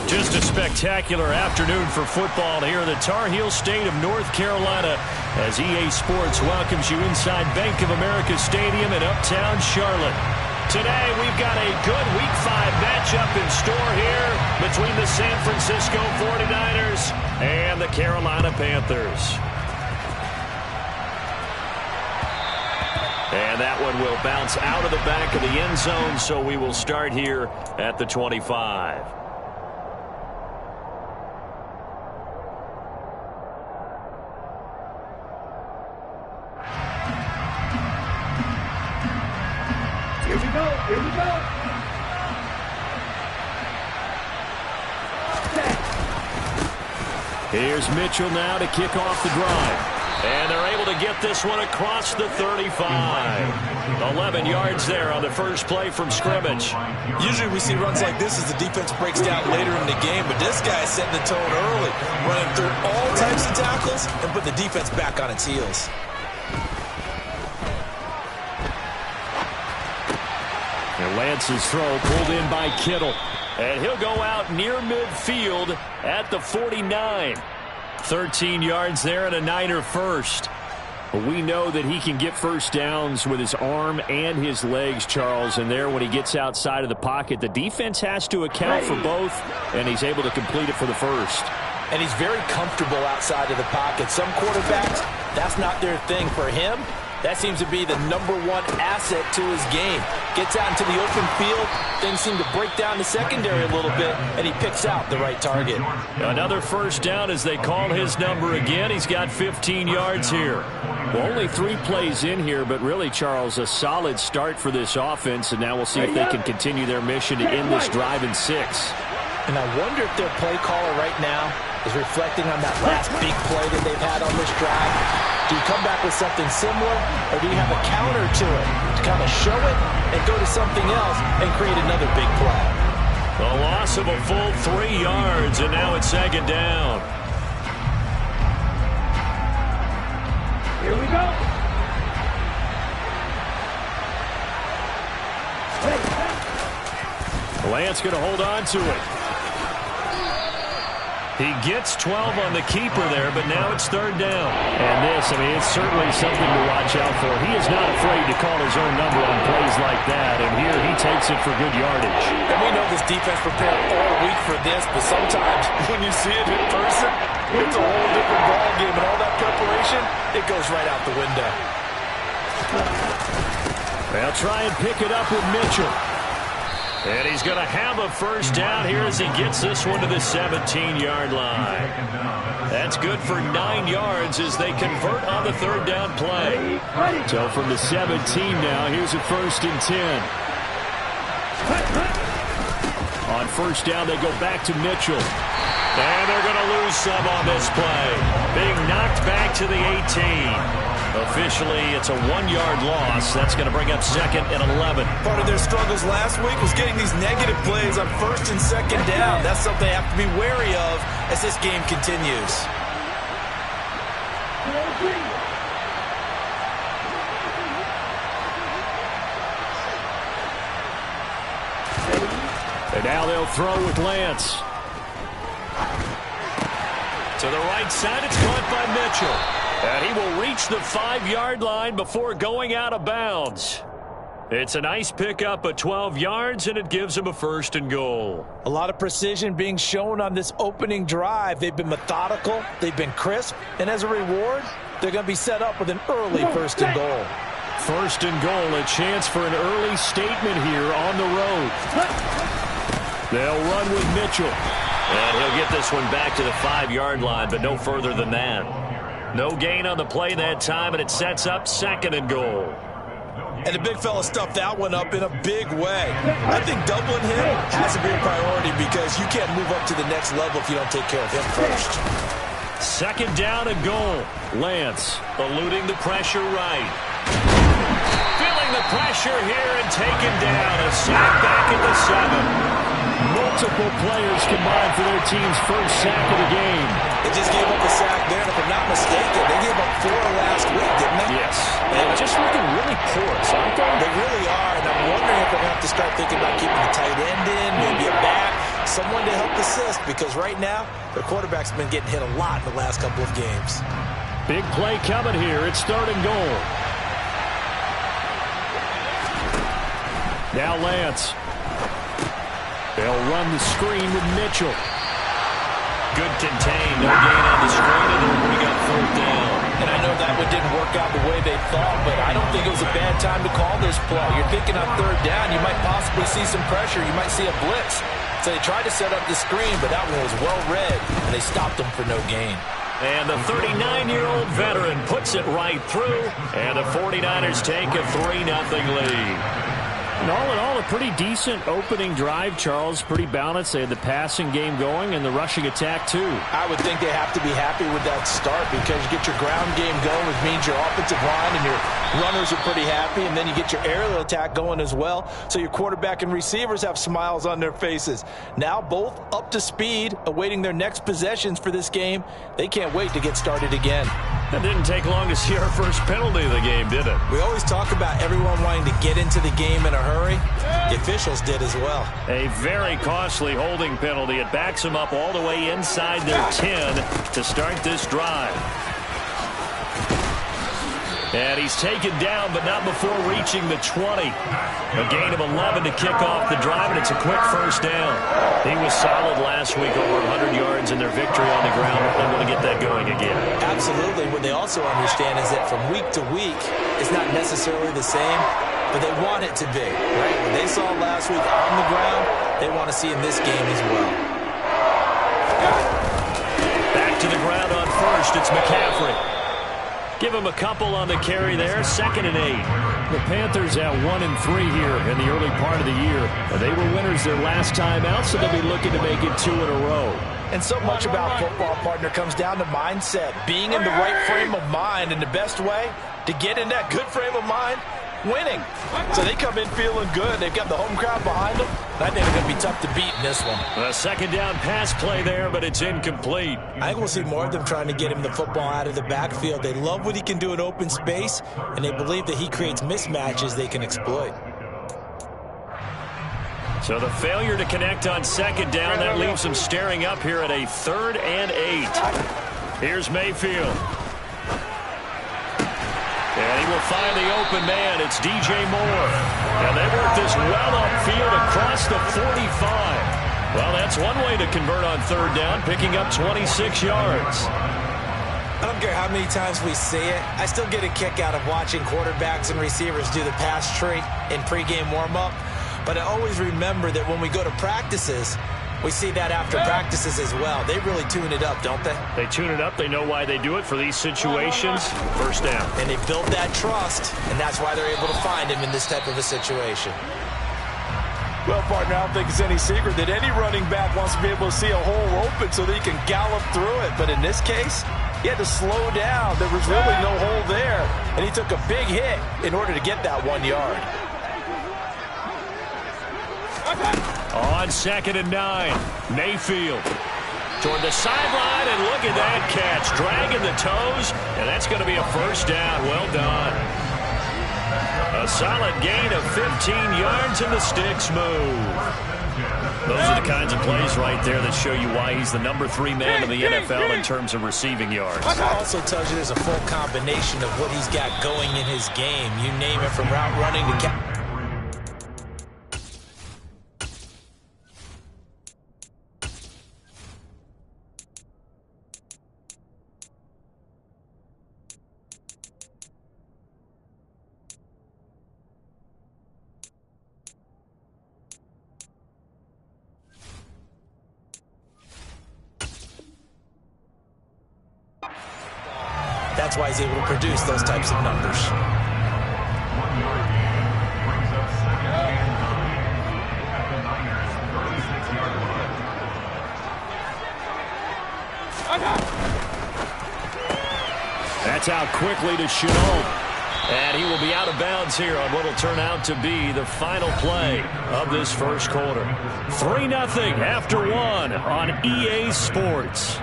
Just a spectacular afternoon for football here in the Tar Heel state of North Carolina as EA Sports welcomes you inside Bank of America Stadium in uptown Charlotte. Today we've got a good Week 5 matchup in store here between the San Francisco 49ers and the Carolina Panthers. And that one will bounce out of the back of the end zone, so we will start here at the 25. Here we go. Here we go. Here's Mitchell now to kick off the drive. And they're able to get this one across the 35. 11 yards there on the first play from scrimmage. Usually we see runs like this as the defense breaks down later in the game, but this guy is setting the tone early, running through all types of tackles and put the defense back on its heels. And Lance's throw pulled in by Kittle. And he'll go out near midfield at the 49. 13 yards there and a Niner first. But we know that he can get first downs with his arm and his legs, Charles. And there when he gets outside of the pocket, the defense has to account for both, and he's able to complete it for the first. And he's very comfortable outside of the pocket. Some quarterbacks, that's not their thing. For him, that seems to be the #1 asset to his game. Gets out into the open field, things seem to break down the secondary a little bit, and he picks out the right target. Another first down as they call his number again. He's got 15 yards here. Well, only 3 plays in here, but really, Charles, a solid start for this offense, and now we'll see if they can continue their mission to end this drive in 6. And I wonder if their play caller right now is reflecting on that last big play that they've had on this drive. Do you come back with something similar, or do you have a counter to it to kind of show it and go to something else and create another big play? A loss of a full 3 yards, and now it's second down. Here we go. Lance going to hold on to it. He gets 12 on the keeper there, but now it's third down. And this, I mean, it's certainly something to watch out for. He is not afraid to call his own number on plays like that, and here he takes it for good yardage. And we know this defense prepared all week for this, but sometimes when you see it in person, it's a whole different ballgame, and all that preparation, it goes right out the window. They'll try and pick it up with Mitchell. And he's going to have a first down here as he gets this one to the 17-yard line. That's good for 9 yards as they convert on the third down play. So from the 17 now, here's a 1st and 10. On first down, they go back to Mitchell. And they're going to lose some on this play. Being knocked back to the 18. Officially, it's a 1-yard loss. That's going to bring up 2nd and 11. Part of their struggles last week was getting these negative plays on 1st and 2nd down. That's something they have to be wary of as this game continues. And now they'll throw with Lance. To the right side, it's caught by Mitchell. And he will reach the 5-yard line before going out of bounds. It's a nice pickup of 12 yards, and it gives him a 1st and goal. A lot of precision being shown on this opening drive. They've been methodical, they've been crisp, and as a reward, they're going to be set up with an early 1st and goal. 1st and goal, a chance for an early statement here on the road. They'll run with Mitchell. And he'll get this one back to the 5-yard line, but no further than that. No gain on the play that time, and it sets up 2nd and goal. And the big fella stuffed that one up in a big way. I think doubling him has to be a priority because you can't move up to the next level if you don't take care of him first. 2nd down and goal. Lance eluding the pressure right. Feeling the pressure here and taken down. A sack back at the 7. Multiple players combined for their team's first sack of the game. They just gave up a sack there, and if I'm not mistaken, they gave up 4 last week, didn't they? Yes. They're just looking really porous, aren't they? They really are, and I'm wondering if they're going to have to start thinking about keeping the tight end in, maybe a back, someone to help assist, because right now, their quarterback's been getting hit a lot in the last couple of games. Big play coming here. It's 3rd and goal. Now Lance. They'll run the screen with Mitchell. Good contain. No gain on the screen, and they'll bring up 4th down. And I know that one didn't work out the way they thought, but I don't think it was a bad time to call this play. You're thinking on 3rd down, you might possibly see some pressure. You might see a blitz. So they tried to set up the screen, but that one was well read, and they stopped them for no gain. And the 39-year-old veteran puts it right through, and the 49ers take a 3-0 lead. And all in all, a pretty decent opening drive, Charles. Pretty balanced. They had the passing game going and the rushing attack, too. I would think they have to be happy with that start, because you get your ground game going, which means your offensive line and your runners are pretty happy, and then you get your aerial attack going as well, so your quarterback and receivers have smiles on their faces. Now both up to speed, awaiting their next possessions for this game. They can't wait to get started again. It didn't take long to see our first penalty of the game, did it? We always talk about everyone wanting to get into the game in a hurry. The officials did as well. A very costly holding penalty. It backs them up all the way inside their 10 to start this drive. And he's taken down, but not before reaching the 20. A gain of 11 to kick off the drive, and it's a quick 1st down. He was solid last week, over 100 yards in their victory on the ground. They want to get that going again. Absolutely. What they also understand is that from week to week, it's not necessarily the same, but they want it to be, right? What they saw last week on the ground, they want to see in this game as well. Back to the ground on 1st. It's McCaffrey. Give him a couple on the carry there. 2nd and 8. The Panthers at 1-3 here in the early part of the year. They were winners their last time out, so they'll be looking to make it 2 in a row. And so much about football, partner, comes down to mindset. Being in the right frame of mind, and the best way to get in that good frame of mind, winning. So they come in feeling good. They've got the home crowd behind them. And I think they're going to be tough to beat in this one. A 2nd down pass play there, but it's incomplete. I think we'll see more of them trying to get him the football out of the backfield. They love what he can do in open space, and they believe that he creates mismatches they can exploit. So the failure to connect on 2nd down, that leaves them staring up here at a 3rd and 8. Here's Mayfield. And he will find the open man. It's DJ Moore. And they work this well upfield across the 45. Well, that's one way to convert on 3rd down, picking up 26 yards. I don't care how many times we see it. I still get a kick out of watching quarterbacks and receivers do the pass tree in pregame warm-up. But I always remember that when we go to practices, we see that after practices as well. They really tune it up, don't they? They tune it up. They know why they do it for these situations. 1st down. And they build that trust, and that's why they're able to find him in this type of a situation. Well, partner, I don't think it's any secret that any running back wants to be able to see a hole open so that he can gallop through it. But in this case, he had to slow down. There was really no hole there, and he took a big hit in order to get that 1 yard. On 2nd and 9, Mayfield toward the sideline, and look at that catch. Dragging the toes, and that's going to be a 1st down. Well done. A solid gain of 15 yards, and the sticks move. Those are the kinds of plays right there that show you why he's the number 3 man in the NFL in terms of receiving yards. It also tells you there's a full combination of what he's got going in his game. You name it, from route running to That's why he's able to produce those types of numbers. That's out quickly to Chenault. And he will be out of bounds here on what will turn out to be the final play of this 1st quarter. 3-0 after 1 on EA Sports.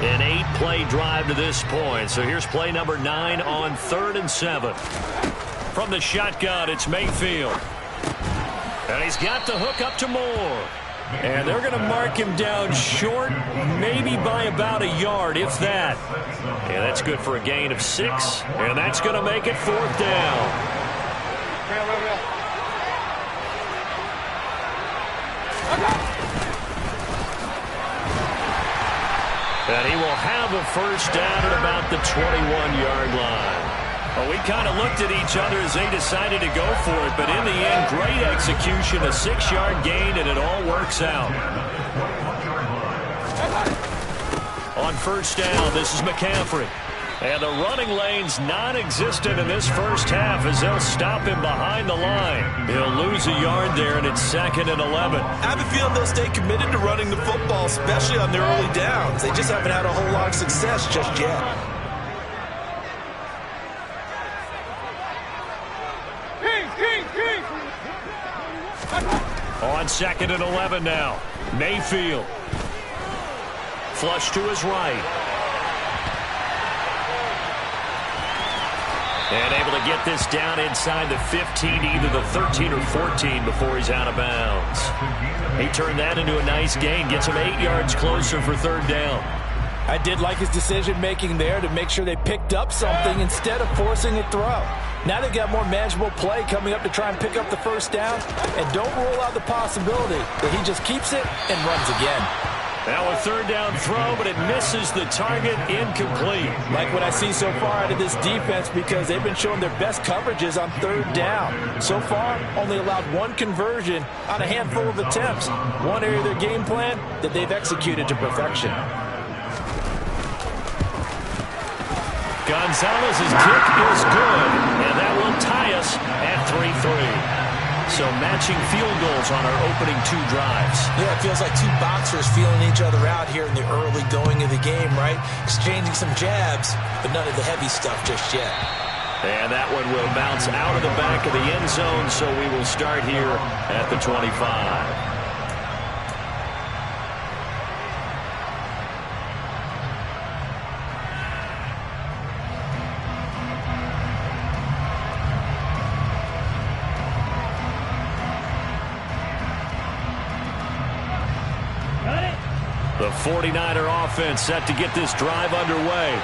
An 8-play drive to this point. So here's play number 9 on 3rd and 7. From the shotgun, it's Mayfield. And he's got the hook up to Moore. And they're going to mark him down short, maybe by about a yard, if that. And that's good for a gain of 6. And that's going to make it 4th down. And he will have a first down at about the 21-yard line. Well, we kind of looked at each other as they decided to go for it, but in the end, great execution, a 6-yard gain, and it all works out. On first down, this is McCaffrey. And the running lane's non-existent in this first half as they'll stop him behind the line. He'll lose a yard there, and it's 2nd and 11. I have a feeling they'll stay committed to running the football, especially on their early downs. They just haven't had a whole lot of success just yet. On 2nd and 11 now. Mayfield. Flush to his right. And able to get this down inside the 15, either the 13 or 14 before he's out of bounds. He turned that into a nice gain. Gets him 8 yards closer for 3rd down. I did like his decision-making there to make sure they picked up something instead of forcing a throw. Now they've got more manageable play coming up to try and pick up the first down. And don't rule out the possibility that he just keeps it and runs again. Now a 3rd down throw, but it misses the target, incomplete. Like what I see so far out of this defense because they've been showing their best coverages on 3rd down. So far, only allowed 1 conversion on a handful of attempts. One area of their game plan that they've executed to perfection. Gonzalez's kick is good, and that will tie us at 3-3. So matching field goals on our opening 2 drives. Yeah, it feels like 2 boxers feeling each other out here in the early going of the game, right? Exchanging some jabs, but none of the heavy stuff just yet. And that one will bounce out of the back of the end zone, so we will start here at the 25. The 49er offense set to get this drive underway.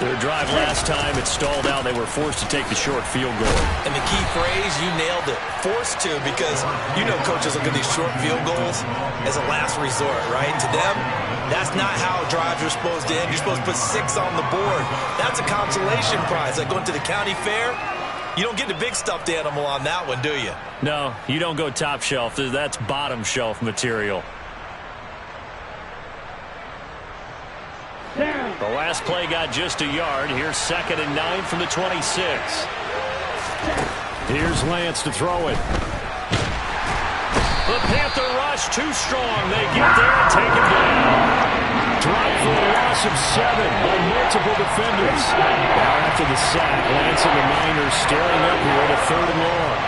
Their drive last time, it stalled out. They were forced to take the short field goal. And the key phrase, you nailed it. Forced to, because you know coaches look at these short field goals as a last resort, right? To them, that's not how drives are supposed to end. You're supposed to put 6 on the board. That's a consolation prize. Like going to the county fair, you don't get the big stuffed animal on that one, do you? No, you don't go top shelf. That's bottom shelf material. The last play got just a yard. Here's 2nd and 9 from the 26. Here's Lance to throw it. The Panther rush too strong. They get there and take him down. Drop for a loss of 7 by multiple defenders. Now after the sack, Lance and the Niners staring up here at a 3rd and long.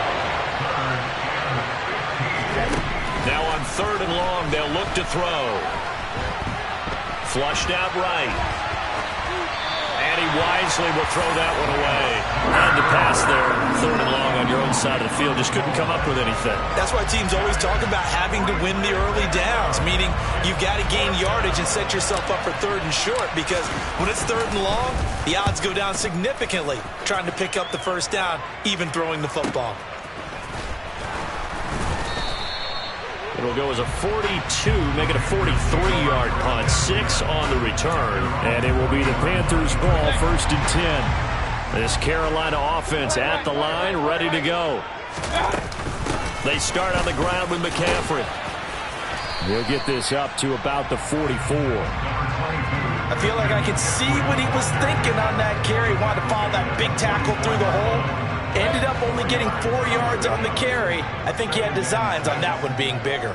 Now on 3rd and long, they'll look to throw. Flushed out right. And he wisely will throw that one away. Had to pass there, 3rd and long on your own side of the field. Just couldn't come up with anything. That's why teams always talk about having to win the early downs, meaning you've got to gain yardage and set yourself up for 3rd and short, because when it's 3rd and long, the odds go down significantly trying to pick up the first down, even throwing the football. It'll go as a 42, make it a 43-yard punt. 6 on the return, and it will be the Panthers' ball, 1st and 10. This Carolina offense at the line, ready to go. They start on the ground with McCaffrey. He'll get this up to about the 44. I feel like I could see what he was thinking on that carry. Wanted to follow that big tackle through the hole. Ended up only getting 4 yards on the carry. I think he had designs on that one being bigger.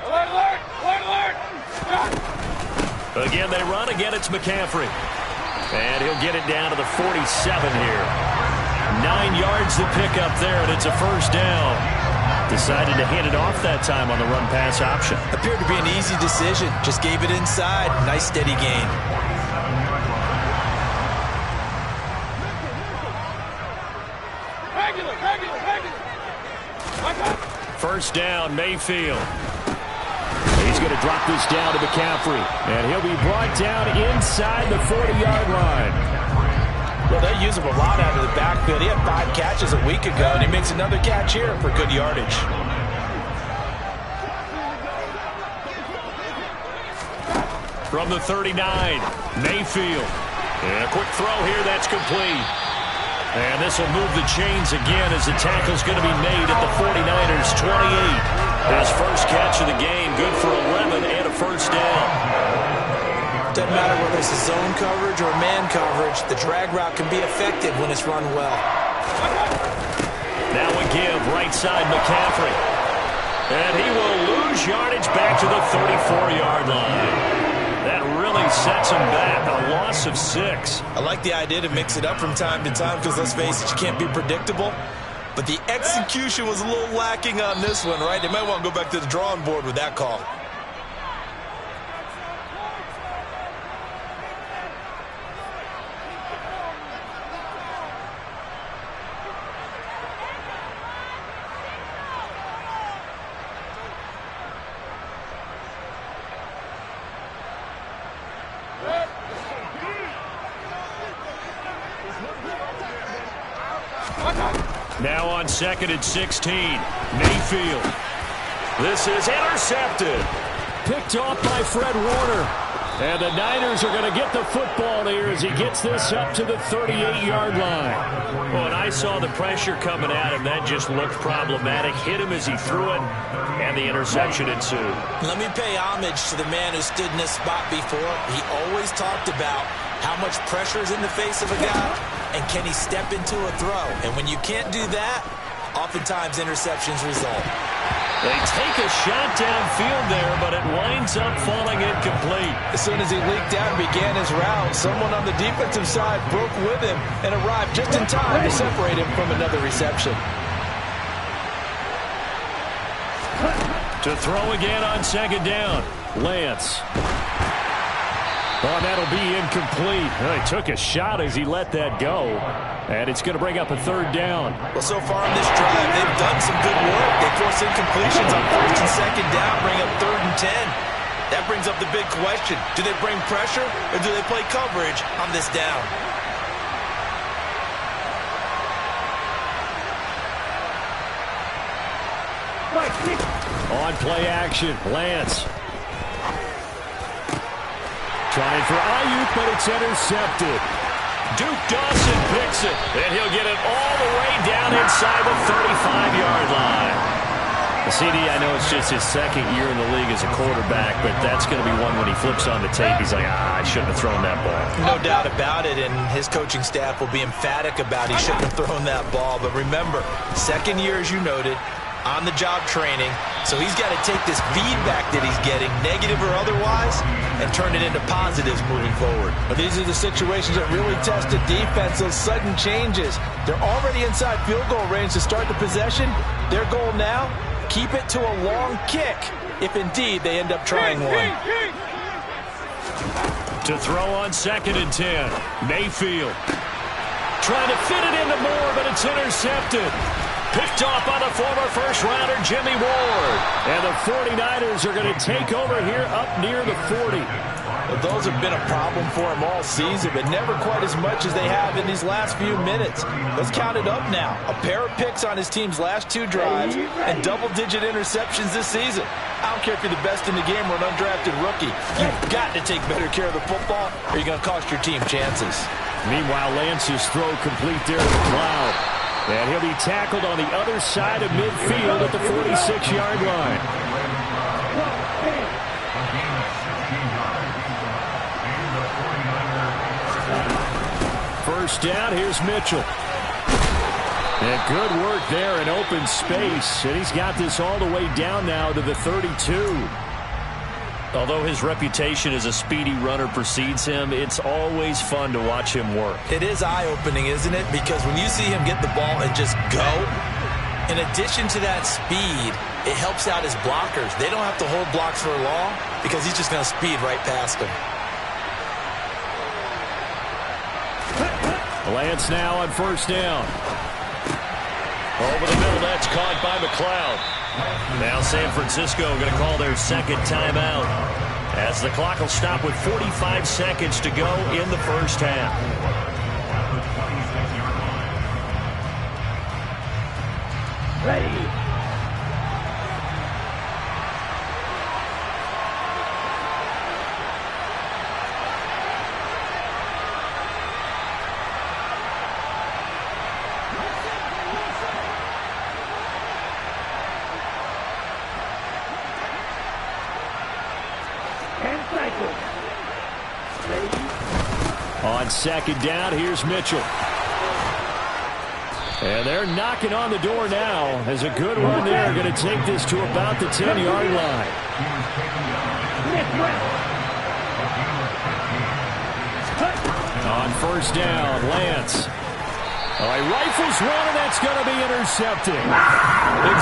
Alert, alert, alert, alert. Again, they run. Again, it's McCaffrey. And he'll get it down to the 47 here. 9 yards to pick up there, and it's a first down. Decided to hand it off that time on the run-pass option. Appeared to be an easy decision. Just gave it inside. Nice steady gain. First down, Mayfield. He's going to drop this down to McCaffrey. And he'll be brought down inside the 40-yard line. Well, they use him a lot out of the backfield. He had 5 catches a week ago, and he makes another catch here for good yardage. From the 39, Mayfield. And a quick throw here, that's complete. And this will move the chains again as the tackle's going to be made at the 49ers' 28. His first catch of the game, good for 11 and a first down. Doesn't matter whether it's a zone coverage or man coverage, the drag route can be effective when it's run well. Now a give, right side McCaffrey. And he will lose yardage back to the 34-yard line. That really sets him back, a loss of 6. I like the idea to mix it up from time to time because, let's face it, you can't be predictable. But the execution was a little lacking on this one, right? They might want to go back to the drawing board with that call. Now on 2nd and 16, Mayfield. This is intercepted. Picked off by Fred Warner. And the Niners are going to get the football here as he gets this up to the 38-yard line. Well, and I saw the pressure coming at him. That just looked problematic. Hit him as he threw it, and the interception ensued. Let me pay homage to the man who stood in this spot before. He always talked about how much pressure is in the face of a guy, and can he step into a throw? And when you can't do that, oftentimes interceptions result. They take a shot downfield there, but it winds up falling incomplete. As soon as he leaked out and began his route, someone on the defensive side broke with him and arrived just in time to separate him from another reception. To throw again on 2nd down, Lance. Oh, that'll be incomplete. Well, he took a shot as he let that go. And it's going to bring up a 3rd down. Well, so far on this drive, they've done some good work. They force incompletions on 1st and 2nd down, bring up 3rd and 10. That brings up the big question. Do they bring pressure or do they play coverage on this down? On play action, Lance. Trying for Ayuk, but it's intercepted. Duke Dawson picks it, and he'll get it all the way down inside the 35-yard line. CD, I know it's just his 2nd year in the league as a quarterback, but that's going to be one when he flips on the tape. He's like, I shouldn't have thrown that ball. No doubt about it, and his coaching staff will be emphatic about he shouldn't have thrown that ball. But remember, 2nd year, as you noted, on-the-job training, so he's got to take this feedback that he's getting, negative or otherwise, and turn it into positives moving forward. But these are the situations that really test a defense, those sudden changes. They're already inside field goal range to start the possession. Their goal now, keep it to a long kick, if indeed they end up trying one. To throw on 2nd and 10, Mayfield. Trying to fit it into Moore, but it's intercepted. Picked off by the former first-rounder, Jimmy Ward. And the 49ers are going to take over here up near the 40. Well, those have been a problem for him all season, but never quite as much as they have in these last few minutes. Let's count it up now. A pair of picks on his team's last 2 drives and double-digit interceptions this season. I don't care if you're the best in the game or an undrafted rookie. You've got to take better care of the football or you're going to cost your team chances. Meanwhile, Lance's throw complete there to McLeod. And he'll be tackled on the other side of midfield at the 46-yard line. First down, here's Mitchell. And good work there in open space. And he's got this all the way down now to the 32. Although his reputation as a speedy runner precedes him, it's always fun to watch him work. It is eye-opening, isn't it? Because when you see him get the ball and just go, In addition to that speed, it helps out his blockers. They don't have to hold blocks for long because he's just going to speed right past them. Lance now on first down. Over the middle, that's caught by McLeod. Now San Francisco going to call their second timeout as the clock will stop with 45 seconds to go in the first half. Ready. On second down, here's Mitchell. And they're knocking on the door now as a good run there. Going to take this to about the 10-yard line. On first down, Lance. He rifles one, and that's going to be intercepted.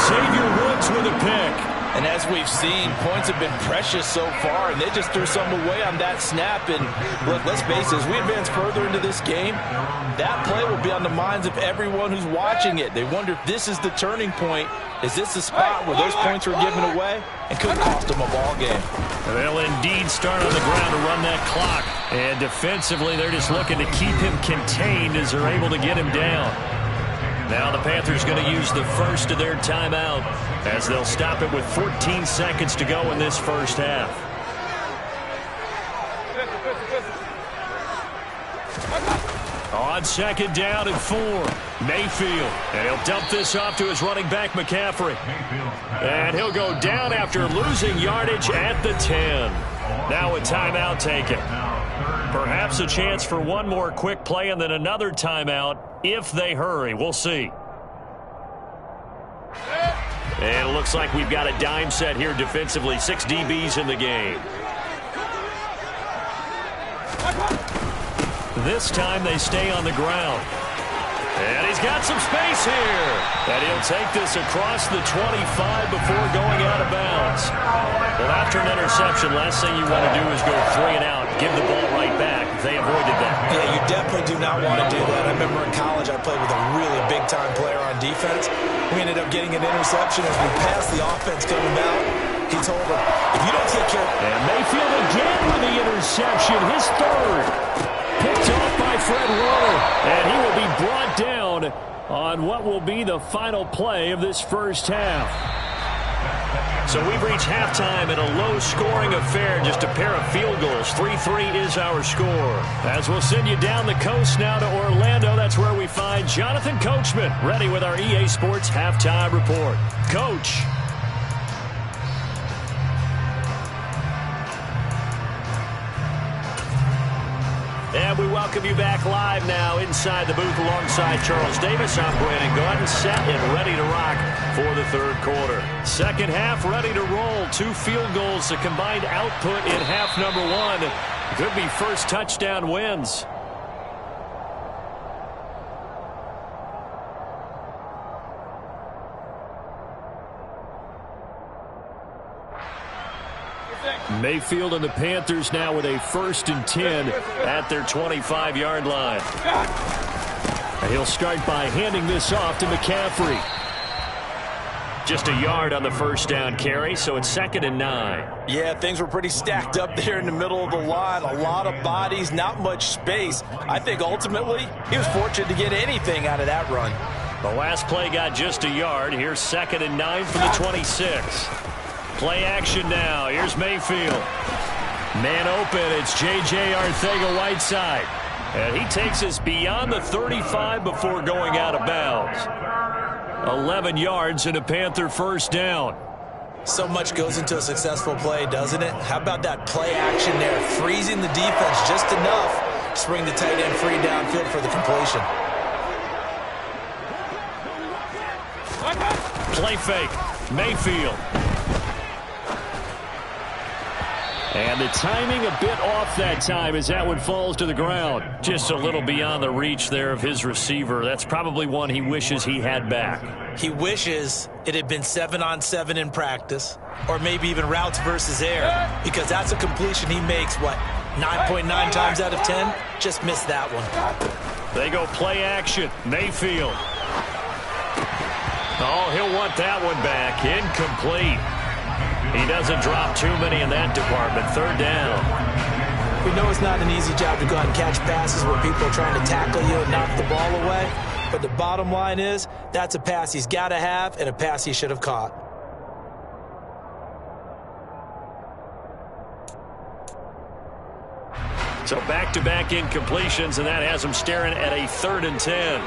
Xavier Woods with a pick. And as we've seen, points have been precious so far, and they just threw some away on that snap. And look, let's face it, as we advance further into this game, that play will be on the minds of everyone who's watching it. They wonder if this is the turning point. Is this the spot where those points were given away and could cost them a ball game? They'll indeed start on the ground to run that clock. And defensively, they're just looking to keep him contained as they're able to get him down. Now the Panthers going to use the first of their timeout as they'll stop it with 14 seconds to go in this first half. On second down and 4, Mayfield. And he'll dump this off to his running back, McCaffrey. And he'll go down after losing yardage at the 10. Now a timeout taken. Perhaps a chance for one more quick play and then another timeout if they hurry. We'll see. And it looks like we've got a dime set here defensively. 6 DBs in the game. This time they stay on the ground. And he's got some space here. And he'll take this across the 25 before going out of bounds. Well, after an interception, last thing you want to do is go 3 and out. Give the ball right back. They avoided that. Yeah, you definitely do not want to do that. I remember in college I played with a really big-time player on defense. We ended up getting an interception as we passed the offense coming out. He told him, if you don't take care... And Mayfield again with the interception, his third. Picked off by Fred Warner. And he will be brought down on what will be the final play of this first half. So we've reached halftime in a low-scoring affair, just a pair of field goals. 3-3 is our score. As we'll send you down the coast now to Orlando, that's where we find Jonathan Coachman, ready with our EA Sports Halftime Report. Coach. And we welcome you back live now inside the booth alongside Charles Davis. I'm Brandon Gordon, set and ready to rock for the third quarter. Second half ready to roll. 2 field goals, the combined output in half number 1. Could be first touchdown wins. Mayfield and the Panthers now with a 1st and 10 at their 25-yard line. And he'll start by handing this off to McCaffrey. Just a yard on the first down carry, so it's 2nd and 9. Yeah, things were pretty stacked up there in the middle of the line. A lot of bodies, not much space. I think ultimately he was fortunate to get anything out of that run. The last play got just a yard. Here's 2nd and 9 from the 26. Play action now. Here's Mayfield. Man open. It's J.J. Arcega-Whiteside. And he takes us beyond the 35 before going out of bounds. 11 yards and a Panther first down. So much goes into a successful play, doesn't it? How about that play action there? Freezing the defense just enough to bring the tight end free downfield for the completion. Play fake. Mayfield. And the timing a bit off that time as that one falls to the ground. Just a little beyond the reach there of his receiver. That's probably one he wishes he had back. He wishes it had been 7-on-7 in practice, or maybe even routes versus air, because that's a completion he makes, 9.9 times out of 10? Just missed that one. They go play action. Mayfield. Oh, he'll want that one back. Incomplete. He doesn't drop too many in that department. Third down. We know it's not an easy job to go out and catch passes where people are trying to tackle you and knock the ball away. But the bottom line is, that's a pass he's got to have and a pass he should have caught. So back-to-back incompletions, and that has him staring at a 3rd and 10.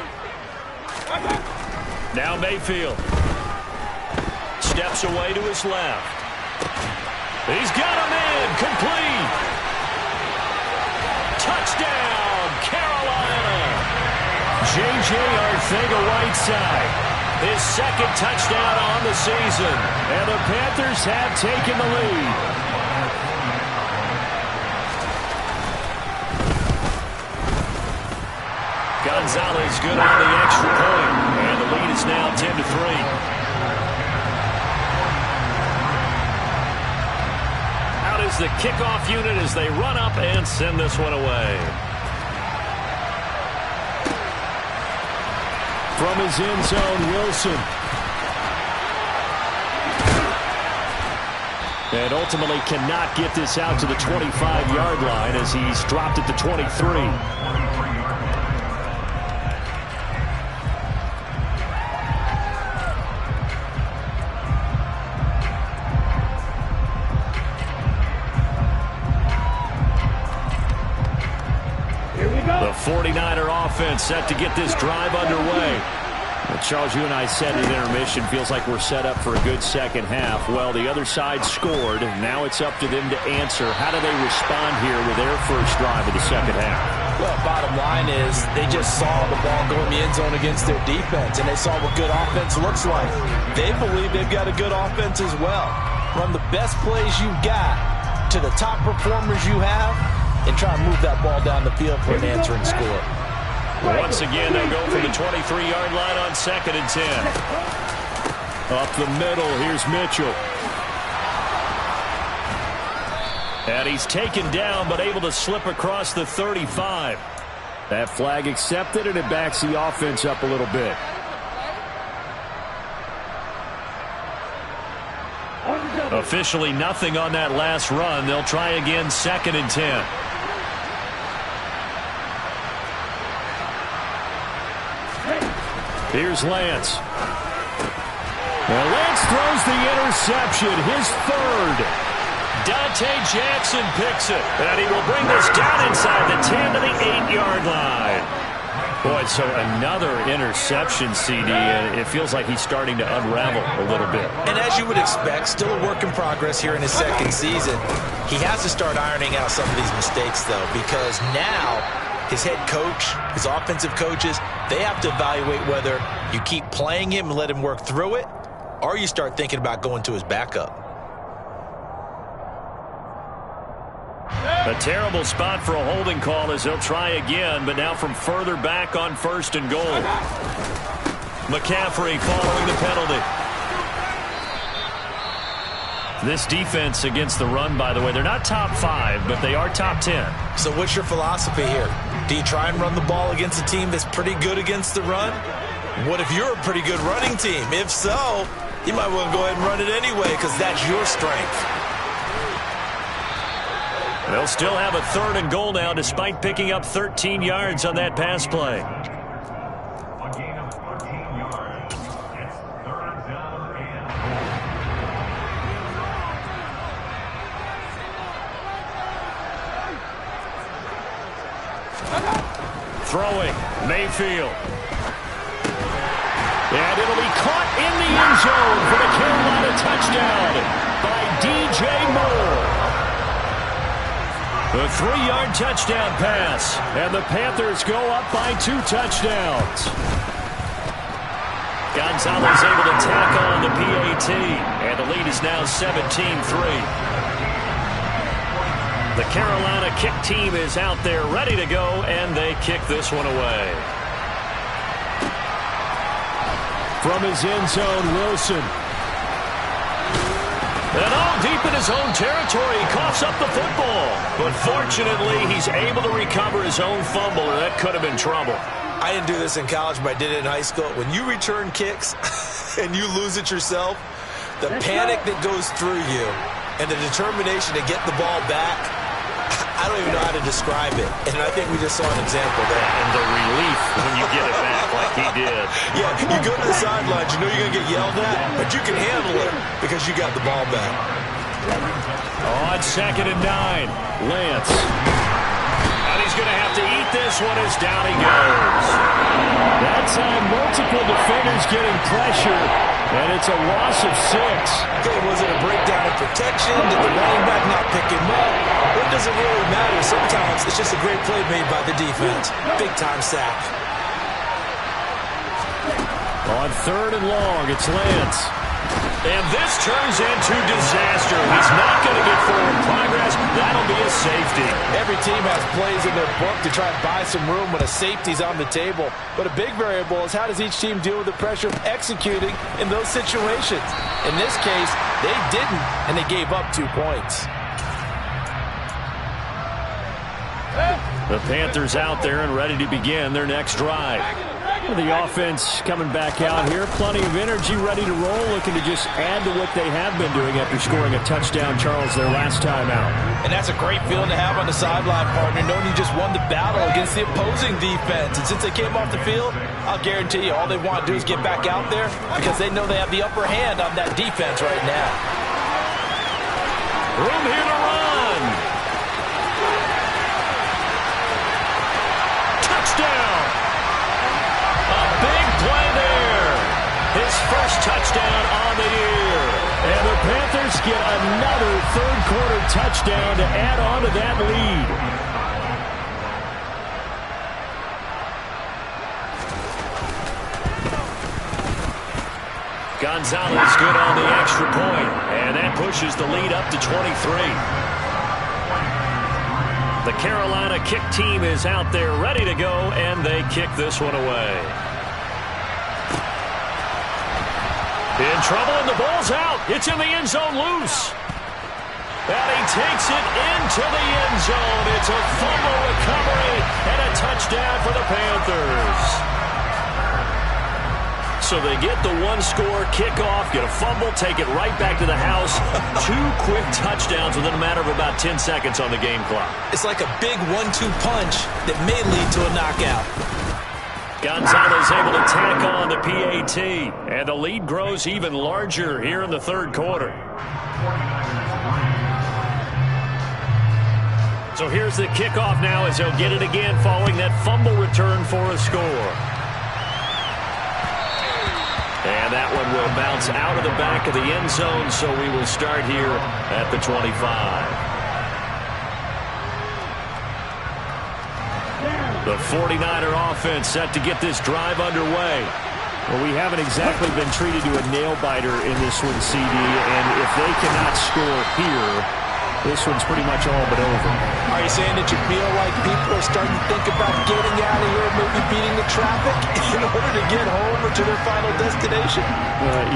Now Mayfield. Steps away to his left. He's got him in. Complete. Touchdown, Carolina. J.J. Arcega-Whiteside. His 2nd touchdown on the season. And the Panthers have taken the lead. Gonzalez good on the extra point. And the lead is now 10-3. Is the kickoff unit as they run up and send this one away. From his end zone, Wilson. And ultimately cannot get this out to the 25-yard line as he's dropped at the 23. The 49er offense set to get this drive underway. Well, Charles, you and I said at intermission, feels like we're set up for a good second half. Well, the other side scored. Now it's up to them to answer. How do they respond here with their first drive of the second half? Well, bottom line is they just saw the ball go in the end zone against their defense, and they saw what good offense looks like. They believe they've got a good offense as well. Run the best plays you've got to the top performers you have, and try and move that ball down the field for an answering score. Once again, they'll go from the 23-yard line on 2nd and 10. Up the middle, here's Mitchell. And he's taken down, but able to slip across the 35. That flag accepted, and it backs the offense up a little bit. Officially nothing on that last run. They'll try again 2nd and 10. Here's Lance. And Lance throws the interception, his 3rd. Dante Jackson picks it, and he will bring this down inside the 10 to the 8-yard line. Boy, so another interception, CD, and it feels like he's starting to unravel a little bit. And as you would expect, still a work in progress here in his 2nd season. He has to start ironing out some of these mistakes, though, because now his head coach, his offensive coaches, they have to evaluate whether you keep playing him and let him work through it, or you start thinking about going to his backup. A terrible spot for a holding call as he'll try again, but now from further back on 1st and goal. McCaffrey following the penalty. This defense against the run, by the way, they're not top 5, but they are top 10. So what's your philosophy here? Do you try and run the ball against a team that's pretty good against the run? What if you're a pretty good running team? If so, you might want to go ahead and run it anyway because that's your strength. They'll still have a 3rd and goal now despite picking up 13 yards on that pass play. Throwing, Mayfield. And it'll be caught in the end zone for the Carolina touchdown by DJ Moore. The 3-yard touchdown pass, and the Panthers go up by 2 touchdowns. Gonzalez able to tack on the PAT, and the lead is now 17-3. The Carolina kick team is out there ready to go, and they kick this one away. From his end zone, Wilson. And all deep in his own territory, he coughs up the football. But fortunately, he's able to recover his own fumble, or that could have been trouble. I didn't do this in college, but I did it in high school. When you return kicks and you lose it yourself, the panic that goes through you and the determination to get the ball back, I don't even know how to describe it. And I think we just saw an example there. And the relief when you get it back like he did. Yeah, you go to the sidelines, you know you're going to get yelled at, but you can handle it because you got the ball back. On 2nd and 9, Lance. And he's going to have to eat this one as down he goes. That time, multiple defenders getting pressure, and it's a loss of 6. Okay, was it a breakdown in protection? Did the running back not pick him up? It doesn't really matter. Sometimes it's just a great play made by the defense. Big-time sack. On 3rd and long, it's Lance. And this turns into disaster. He's not going to get forward progress. That'll be a safety. Every team has plays in their book to try and buy some room when a safety's on the table. But a big variable is how does each team deal with the pressure of executing in those situations. In this case, they didn't, and they gave up 2 points. The Panthers out there and ready to begin their next drive. The offense coming back out here. Plenty of energy, ready to roll, looking to just add to what they have been doing after scoring a touchdown, Charles, their last time out. And that's a great feeling to have on the sideline, partner, knowing you just won the battle against the opposing defense. And since they came off the field, I'll guarantee you all they want to do is get back out there because they know they have the upper hand on that defense right now. Room here to run. Touchdown. Big play there. His first touchdown on the year. And the Panthers get another third-quarter touchdown to add on to that lead. Gonzalez good on the extra point. And that pushes the lead up to 23. The Carolina kick team is out there ready to go, and they kick this one away. In trouble, and the ball's out. It's in the end zone loose. And he takes it into the end zone. It's a fumble recovery and a touchdown for the Panthers. So they get the one-score kickoff, get a fumble, take it right back to the house. 2 quick touchdowns within a matter of about 10 seconds on the game clock. It's like a big 1-2 punch that may lead to a knockout. Gonzalez able to tack on the PAT, and the lead grows even larger here in the third quarter. So here's the kickoff now as they'll get it again following that fumble return for a score. And that one will bounce out of the back of the end zone, so we will start here at the 25. The 49er offense set to get this drive underway. Well, we haven't exactly been treated to a nail-biter in this one, CD, and if they cannot score here, this one's pretty much all but over. Are you saying that you feel like people are starting to think about getting out of here, maybe beating the traffic in order to get home or to their final destination?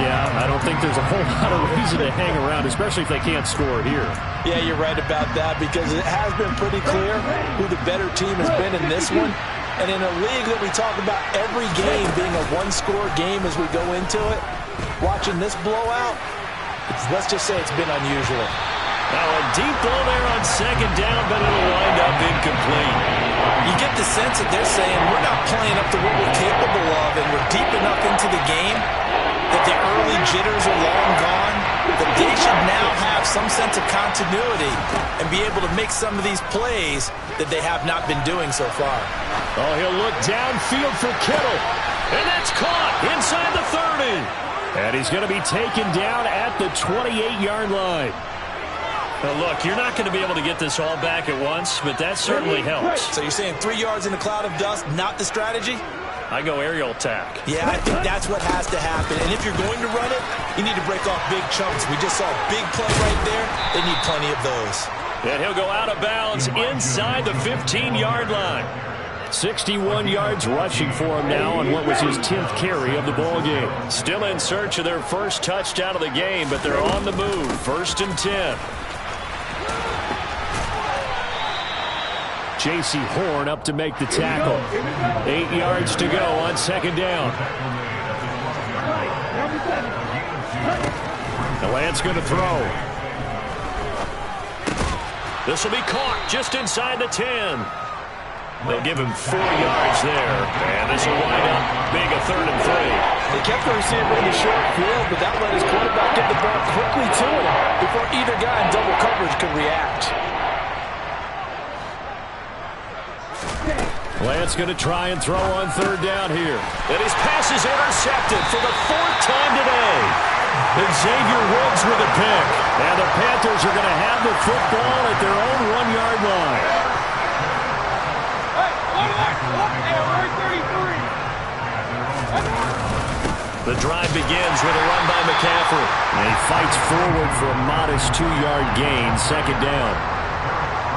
Yeah, I don't think there's a whole lot of reason to hang around, especially if they can't score here. Yeah, you're right about that because it has been pretty clear who the better team has been in this one. And in a league that we talk about every game being a one-score game as we go into it, watching this blowout, let's just say it's been unusual. Now a deep ball there on second down, but it'll wind up incomplete. You get the sense that they're saying we're not playing up to what we're capable of, and we're deep enough into the game that the early jitters are long gone, that they should now have some sense of continuity and be able to make some of these plays that they have not been doing so far. Oh, he'll look downfield for Kittle, and that's caught inside the 30. And he's going to be taken down at the 28-yard line. Now look, you're not going to be able to get this all back at once, but that certainly helps. So you're saying 3 yards in a cloud of dust, not the strategy? I go aerial attack. Yeah, I think that's what has to happen. And if you're going to run it, you need to break off big chunks. We just saw a big play right there. They need plenty of those. And he'll go out of bounds inside the 15-yard line. 61 yards rushing for him now on what was his 10th carry of the ball game. Still in search of their first touchdown of the game, but they're on the move. 1st and 10. J.C. Horn up to make the tackle. 8 yards to go on 2nd down. The Lance going to throw. This will be caught just inside the 10. They'll give him 4 yards there. And this will wind up big, a 3rd and 3. They kept the receiver in the short field, but that let his quarterback get the ball quickly to him before either guy in double coverage could react. Lance going to try and throw on 3rd down here. And his pass is intercepted for the 4th time today. And Xavier Woods with a pick. And the Panthers are going to have the football at their own 1-yard line. The drive begins with a run by McCaffrey. And he fights forward for a modest 2-yard gain, 2nd down.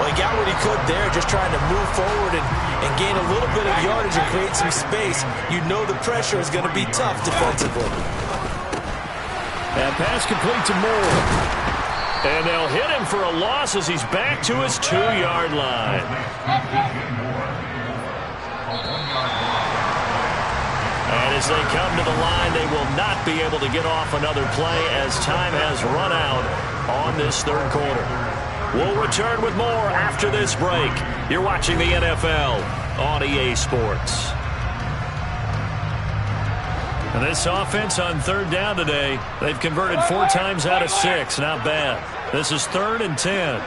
Well, he got what he could there, just trying to move forward and gain a little bit of yardage and create some space. You know the pressure is going to be tough defensively. And pass complete to Moore. And they'll hit him for a loss as he's back to his 2-yard line. And as they come to the line, they will not be able to get off another play as time has run out on this 3rd quarter. We'll return with more after this break. You're watching the NFL on EA Sports. And this offense on 3rd down today, they've converted 4 times out of 6. Not bad. This is 3rd and 10.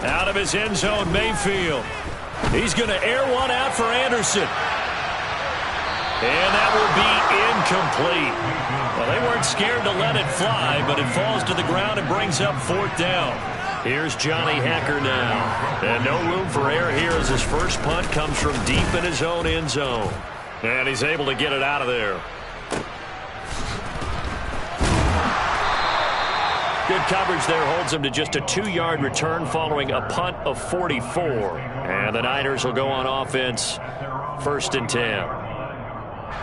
Out of his end zone, Mayfield. He's going to air one out for Anderson. And that will be incomplete. Well, they weren't scared to let it fly, but it falls to the ground and brings up 4th down. Here's Johnny Hacker now. And no room for error here as his first punt comes from deep in his own end zone. And he's able to get it out of there. Good coverage there holds him to just a 2-yard return following a punt of 44. And the Niners will go on offense, 1st and 10.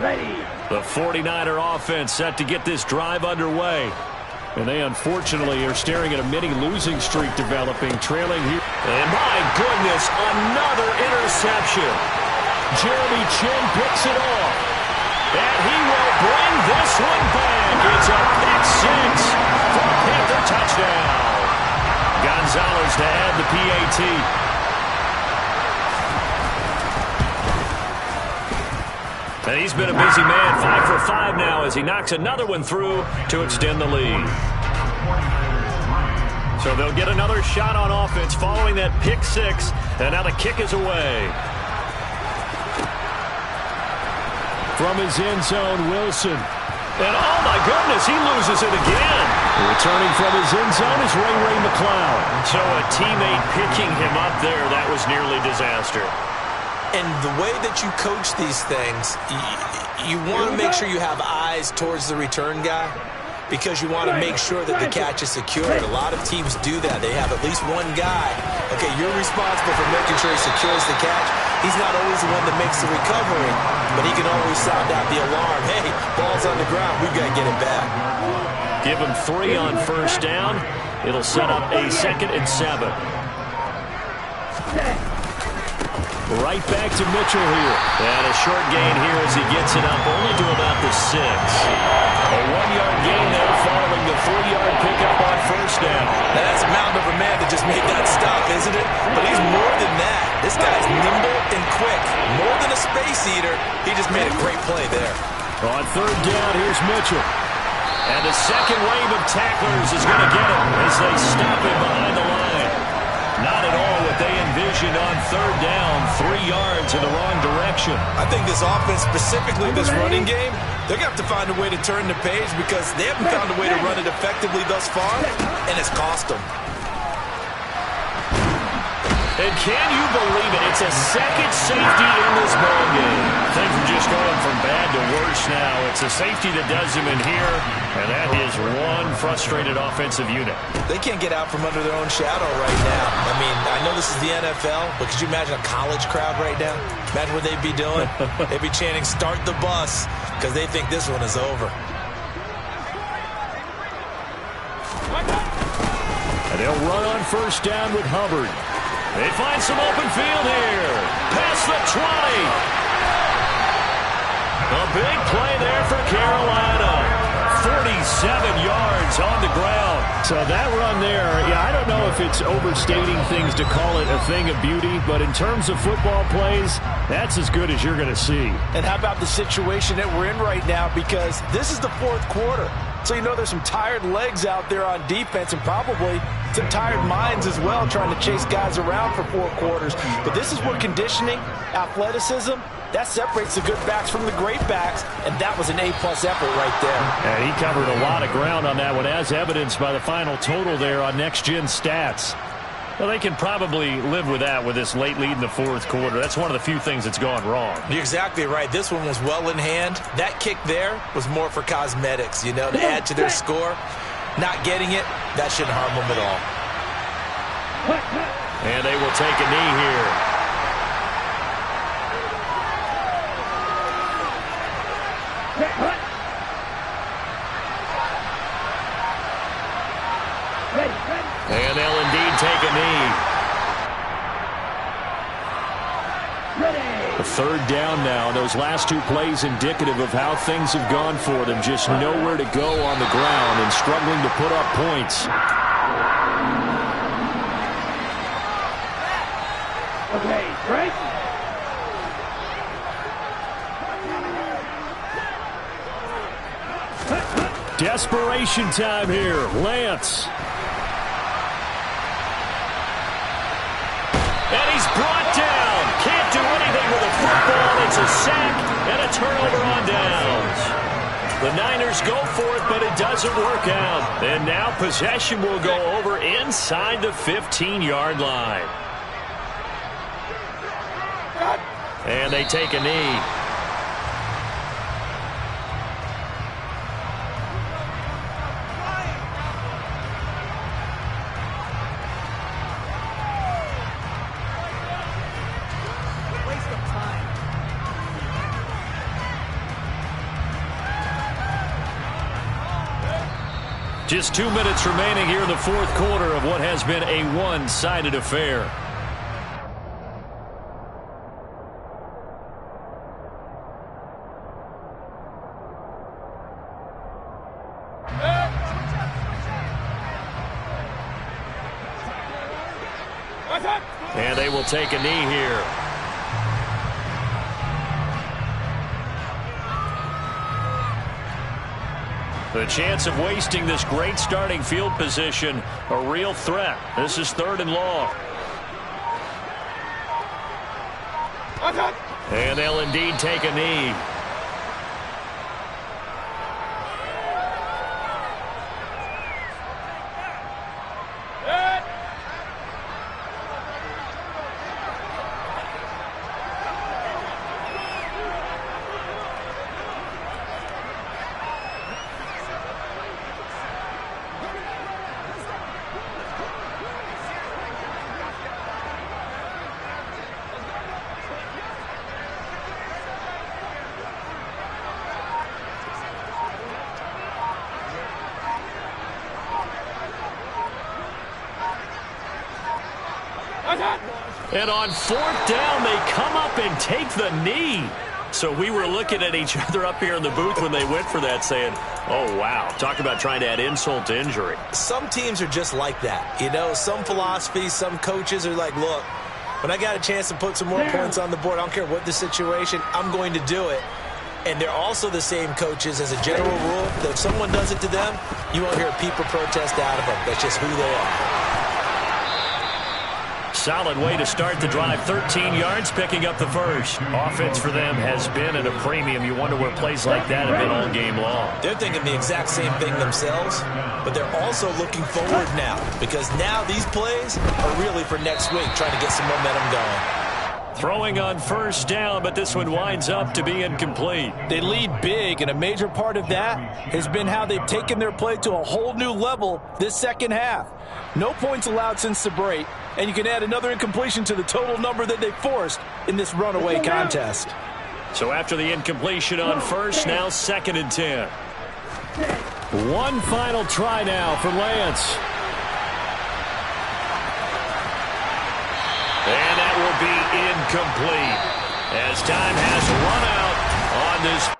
Ready. The 49er offense set to get this drive underway. And they unfortunately are staring at a mini losing streak developing, trailing here. And my goodness, another interception. Jeremy Chin picks it off. And he will bring this one back. It's a pick 6 for a Panther touchdown. Gonzalez to add the PAT. And he's been a busy man, 5 for 5 now as he knocks another one through to extend the lead. So they'll get another shot on offense following that pick 6, and now the kick is away. From his end zone, Wilson. And oh my goodness, he loses it again. Returning from his end zone is Ray McCloud. So a teammate picking him up there, that was nearly disaster. And the way that you coach these things, you want to make sure you have eyes towards the return guy because you want to make sure that the catch is secured. A lot of teams do that. They have at least one guy. Okay, you're responsible for making sure he secures the catch. He's not always the one that makes the recovery, but he can always sound out the alarm. Hey, ball's on the ground. We've got to get it back. Give him 3 on 1st down. It'll set up a 2nd and 7. Right back to Mitchell here. And a short gain here as he gets it up only to about the 6. A 1-yard gain there following the 4-yard pickup on 1st down. Now that's a mountain of a man that just made that stop, isn't it? But he's more than that. This guy's nimble and quick. More than a space eater. He just made a great play there. On 3rd down, here's Mitchell. And the second wave of tacklers is going to get him as they stop him behind the line. Not at all what they envisioned on 3rd down, 3 yards in the wrong direction. I think this offense, specifically this running game, they're going to have to find a way to turn the page because they haven't found a way to run it effectively thus far, and it's cost them. And can you believe it? It's a second safety in this ball game. Things are just going from bad to worse now. It's a safety that does him in here, and that is one frustrated offensive unit. They can't get out from under their own shadow right now. I mean, I know this is the NFL, but could you imagine a college crowd right now? Imagine what they'd be doing. They'd be chanting, "Start the bus," because they think this one is over. And they'll run on first down with Hubbard. They find some open field here. Past the 20. A big play there for Carolina. 47 yards on the ground. So that run there, yeah, I don't know if it's overstating things to call it a thing of beauty, but in terms of football plays, that's as good as you're going to see. And how about the situation that we're in right now? Because this is the fourth quarter. So you know there's some tired legs out there on defense and probably some tired minds as well trying to chase guys around for 4 quarters. But this is where conditioning, athleticism, that separates the good backs from the great backs, and that was an A-plus effort right there. And he covered a lot of ground on that one, as evidenced by the final total there on Next Gen Stats. Well, they can probably live with that with this late lead in the fourth quarter. That's one of the few things that's gone wrong. You're exactly right. This one was well in hand. That kick there was more for cosmetics, you know, to add to their score. Not getting it, that shouldn't harm them at all. And they will take a knee here. And they'll indeed take a knee. The third down now. Those last 2 plays indicative of how things have gone for them. Just nowhere to go on the ground and struggling to put up points. Okay, break. Desperation time here. Lance. And he's brought down. Can't do anything with a football. It's a sack and a turnover on downs. The Niners go for it, but it doesn't work out. And now possession will go over inside the 15-yard line. And they take a knee. Just 2 minutes remaining here in the fourth quarter of what has been a one-sided affair. And they will take a knee here. The chance of wasting this great starting field position, a real threat. This is 3rd and long. And they'll indeed take a knee. And on 4th down, they come up and take the knee. So we were looking at each other up here in the booth when they went for that saying, oh, wow. Talk about trying to add insult to injury. Some teams are just like that. You know, some philosophies, some coaches are like, look, when I got a chance to put some more points on the board, I don't care what the situation, I'm going to do it. And they're also the same coaches as a general rule that if someone does it to them, you won't hear a peep or protest out of them. That's just who they are. solid way to start the drive. 13 yards, picking up the first. Offense for them has been at a premium. You wonder where plays like that have been all game long. They're thinking the exact same thing themselves, but they're also looking forward now, because now these plays are really for next week, trying to get some momentum going. Throwing on first down, but this one winds up to be incomplete. They lead big, and a major part of that has been how they've taken their play to a whole new level this second half. No points allowed since the break, and you can add another incompletion to the total number that they forced in this runaway contest. So after the incompletion on first, now 2nd and 10. One final try now for Lance. And that will be incomplete as time has run out on this.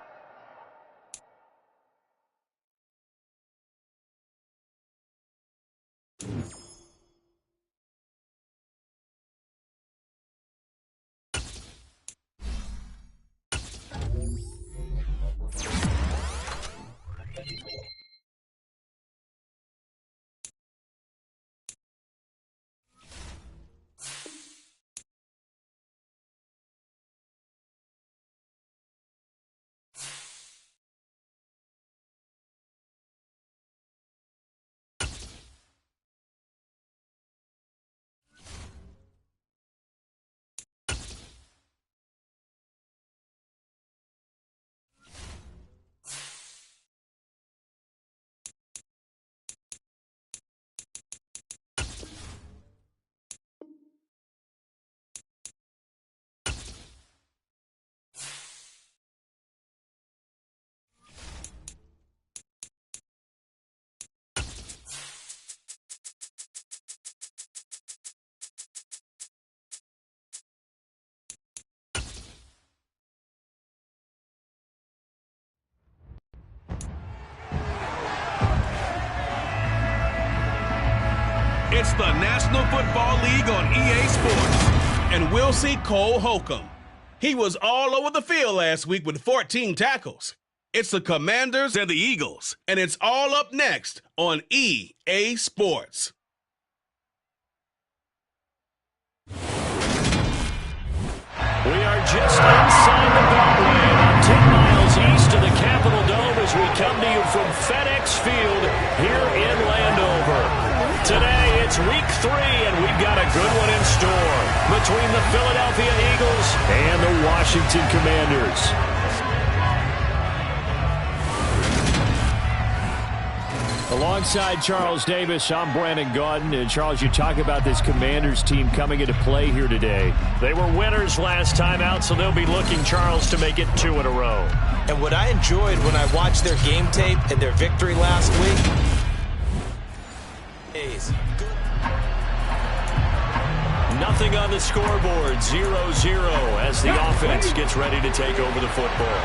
It's the National Football League on EA Sports. And we'll see Cole Holcomb. He was all over the field last week with 14 tackles. It's the Commanders and the Eagles. And it's all up next on EA Sports. We are just inside the Beltway, about 10 miles east of the Capitol Dome as we come to you from FedEx Field here in Landover. Today, it's week 3, and we've got a good one in store between the Philadelphia Eagles and the Washington Commanders. Alongside Charles Davis, I'm Brandon Gaudin. And Charles, you talk about this Commanders team coming into play here today. They were winners last time out, so they'll be looking, Charles, to make it 2 in a row. And what I enjoyed when I watched their game tape and their victory last week is nothing on the scoreboard, 0-0 as the offense gets ready to take over the football.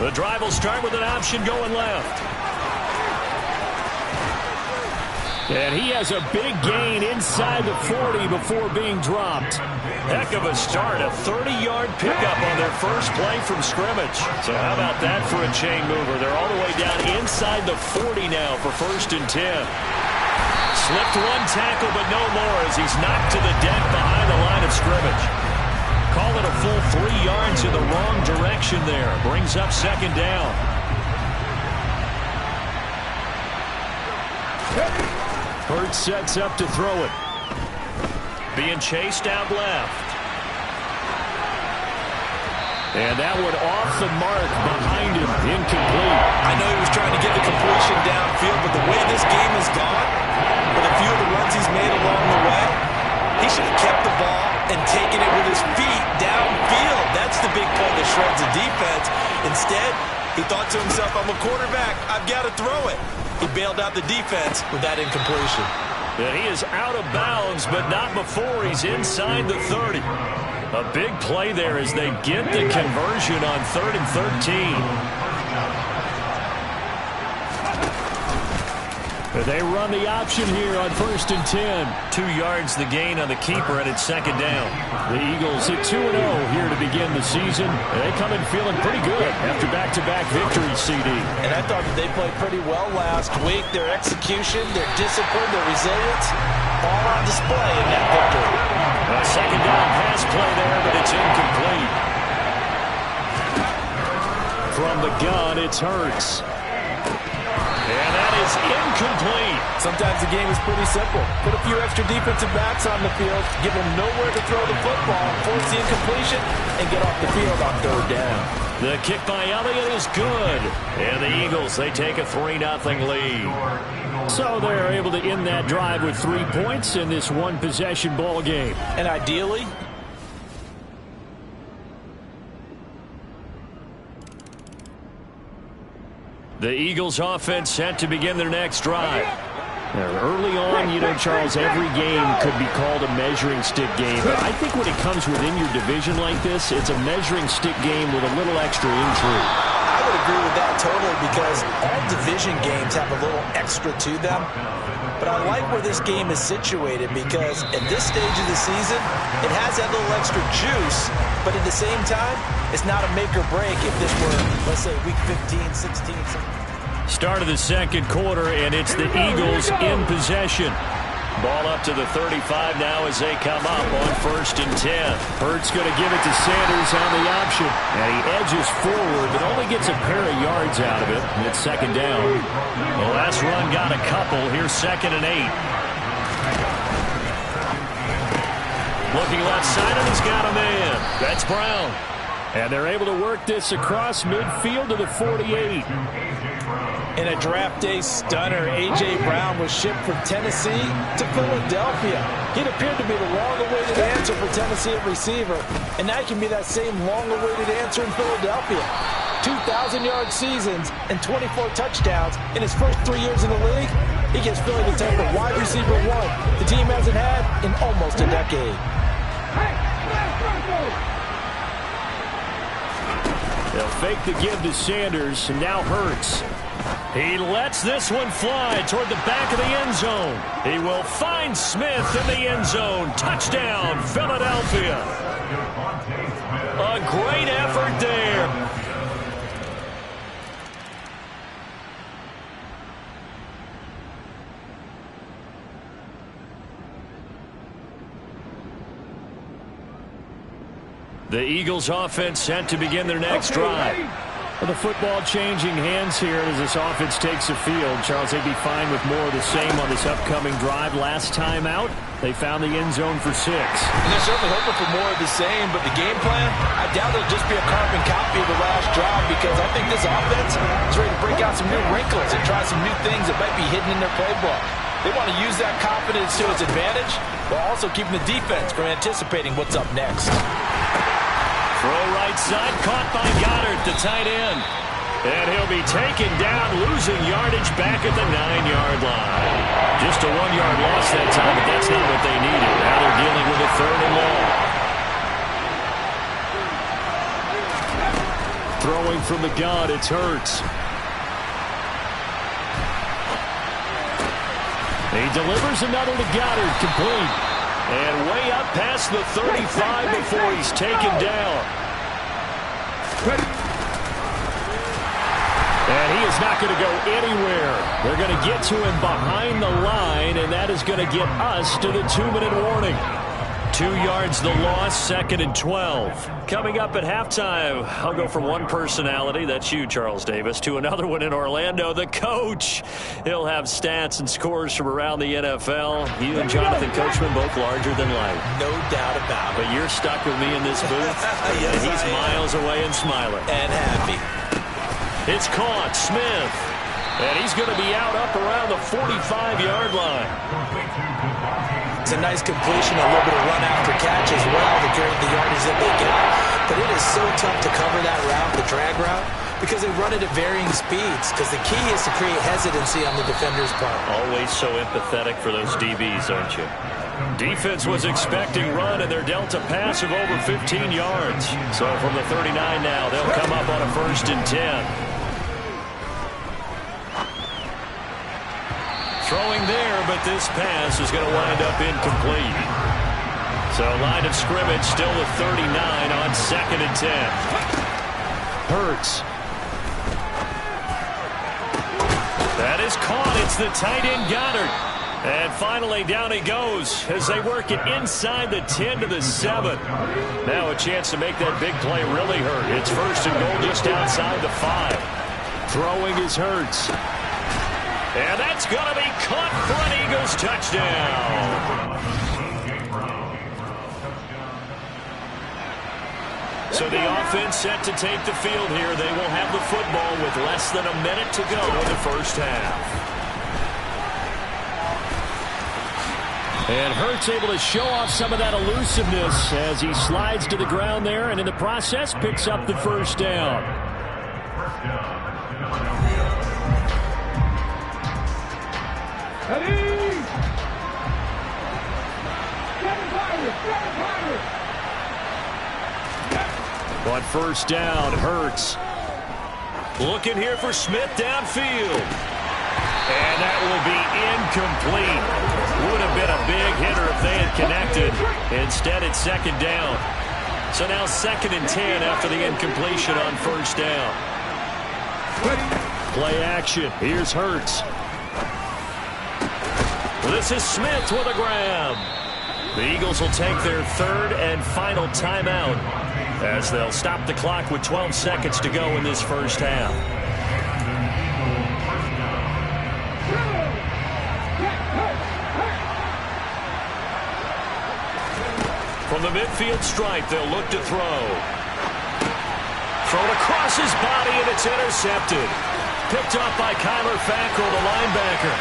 The drive will start with an option going left. And he has a big gain inside the 40 before being dropped. Heck of a start, a 30-yard pickup on their first play from scrimmage. So how about that for a chain mover? They're all the way down inside the 40 now for 1st and 10. Slipped one tackle, but no more as he's knocked to the deck behind the line of scrimmage. Call it a full 3 yards in the wrong direction there. Brings up 2nd down. Hurts sets up to throw it. Being chased out left. And that one off the mark behind him. Incomplete. I know he was trying to get the completion downfield, but the way this game has gone, with a few of the runs he's made along the way, he should have kept the ball and taken it with his feet downfield. That's the big play that shreds the defense. Instead, he thought to himself, I'm a quarterback, I've got to throw it. He bailed out the defense with that incompletion. And he is out of bounds, but not before he's inside the 30. A big play there as they get the conversion on 3rd and 13. They run the option here on 1st and 10. 2 yards the gain on the keeper, and it's 2nd down. The Eagles hit 2-0 here to begin the season. They come in feeling pretty good after back-to-back victories, CD. And I thought that they played pretty well last week. Their execution, their discipline, their resilience, all on display in that victory. A 2nd down pass play there, but it's incomplete. From the gun, it's Hurts. And that is incomplete. Sometimes the game is pretty simple. Put a few extra defensive backs on the field, give them nowhere to throw the football, force the incompletion, and get off the field on 3rd down. The kick by Elliott is good. And the Eagles, they take a 3-0 lead. So they're able to end that drive with 3 points in this one-possession ball game. And ideally, the Eagles offense set to begin their next drive. Now, early on, you know, Charles, every game could be called a measuring stick game. But I think when it comes within your division like this, it's a measuring stick game with a little extra intrigue. I would agree with that totally because all division games have a little extra to them. But I like where this game is situated because at this stage of the season, it has that little extra juice. But at the same time, it's not a make or break if this were, let's say, week 15, 16, 17. Start of the 2nd quarter, and it's the Eagles in possession. Ball up to the 35 now as they come up on 1st and 10. Hurts going to give it to Sanders on the option. And he edges forward, but only gets a pair of yards out of it. And it's 2nd down. The last run got a couple. Here's 2nd and 8. Looking left side, and he's got a man. That's Brown. And they're able to work this across midfield to the 48. In a draft day stunner, A.J. Brown was shipped from Tennessee to Philadelphia. He'd appeared to be the long-awaited answer for Tennessee at receiver, and now he can be that same long-awaited answer in Philadelphia. 2,000-yard seasons and 24 touchdowns in his first 3 years in the league. He gives Philly the type of wide receiver one the team hasn't had in almost a decade. They'll fake the give to Sanders, and now Hurts. He lets this one fly toward the back of the end zone. He will find Smith in the end zone. Touchdown, Philadelphia. A great effort there. The Eagles offense set to begin their next drive. Well, the football changing hands here as this offense takes the field. Charles, they'd be fine with more of the same on this upcoming drive. Last time out, they found the end zone for 6. And they're certainly hoping for more of the same, but the game plan, I doubt it'll just be a carbon copy of the last drive because I think this offense is ready to break out some new wrinkles and try some new things that might be hidden in their playbook. They want to use that confidence to its advantage while also keeping the defense from anticipating what's up next. Throw right side, caught by Goddard, the tight end. And he'll be taken down, losing yardage back at the 9-yard line. Just a 1-yard loss that time, but that's not what they needed. Now they're dealing with a 3rd and long. Throwing from the gun, it's Hurts. He delivers another to Goddard, complete. And way up past the 35 before he's taken down. And he is not going to go anywhere. They're going to get to him behind the line, and that is going to get us to the 2-minute warning. 2 yards the loss, 2nd and 12. Coming up at halftime, I'll go from one personality, that's you, Charles Davis, to another one in Orlando, the coach. He'll have stats and scores from around the NFL. You and Jonathan Coachman both larger than life. No doubt about it. But you're stuck with me in this booth. Yes, and he's miles away and smiling. And happy. It's caught, Smith. And he's going to be out up around the 45-yard line. It's a nice completion, a little bit of run after catch as well to carry the yardage that they got. But it is so tough to cover that route, the drag route, because they run it at varying speeds. Because the key is to create hesitancy on the defender's part. Always so empathetic for those DBs, aren't you? Defense was expecting run, and they're dealt a pass of over 15 yards. So from the 39 now, they'll come up on a 1st and 10. Throwing there, but this pass is going to wind up incomplete. So line of scrimmage still with 39 on 2nd and 10. Hurts. That is caught. It's the tight end Goddard. And finally down he goes as they work it inside the 10 to the 7. Now a chance to make that big play really hurt. It's 1st and goal just outside the 5. Throwing is Hurts. And that's going to be caught for an Eagles touchdown. So the offense set to take the field here. They will have the football with less than a minute to go in the first half. And Hurts able to show off some of that elusiveness as he slides to the ground there and in the process picks up the first down. On first down, Hurts. Looking here for Smith downfield. And that will be incomplete. Would have been a big hitter if they had connected. Instead, it's 2nd down. So now 2nd and 10 after the incompletion on first down. Play action. Here's Hurts. This is Smith with a grab. The Eagles will take their 3rd and final timeout as they'll stop the clock with 12 seconds to go in this first half. From the midfield stripe, they'll look to throw. Thrown across his body, and it's intercepted. Picked up by Kyler Fackrell, the linebacker.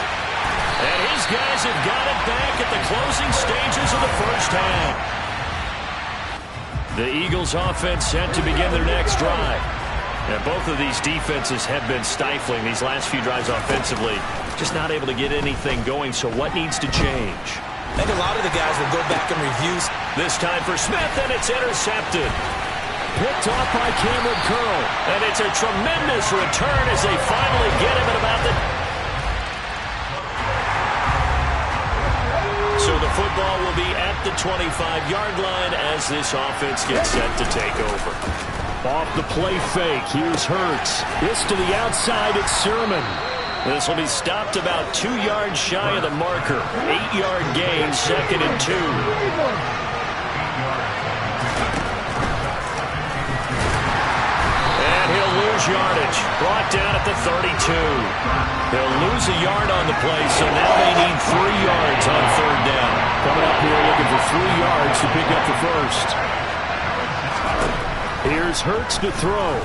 And his guys have got it back at the closing stages of the first half. The Eagles offense set to begin their next drive. And both of these defenses have been stifling these last few drives offensively. Just not able to get anything going, so what needs to change? I think a lot of the guys will go back and review. This time for Smith, and it's intercepted. Picked off by Cameron Curl. And it's a tremendous return as they finally get him at about the... So the football will be at the 25-yard line as this offense gets set to take over. Off the play fake, here's Hurts. This to the outside, it's Sermon. This will be stopped about 2 yards shy of the marker. 8-yard gain, 2nd and 2. And he'll lose yardage. Brought down at the 32. They'll lose a yard on the play, so now they need 3 yards on 3rd down. Coming up here looking for 3 yards to pick up the first. Here's Hurts to throw.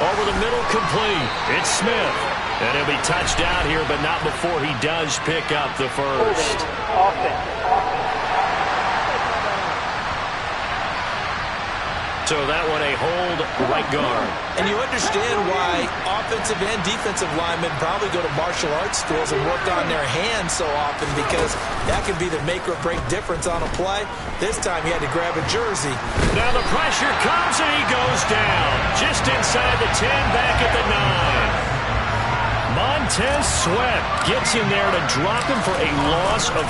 Over the middle, complete. It's Smith. And he'll be touched out here, but not before he does pick up the first. So that one a hold right guard. And you understand why offensive and defensive linemen probably go to martial arts schools and work on their hands so often, because that can be the make or break difference on a play. This time he had to grab a jersey. Now the pressure comes and he goes down. Just inside the 10, back at the 9. Montez Sweat gets in there to drop him for a loss of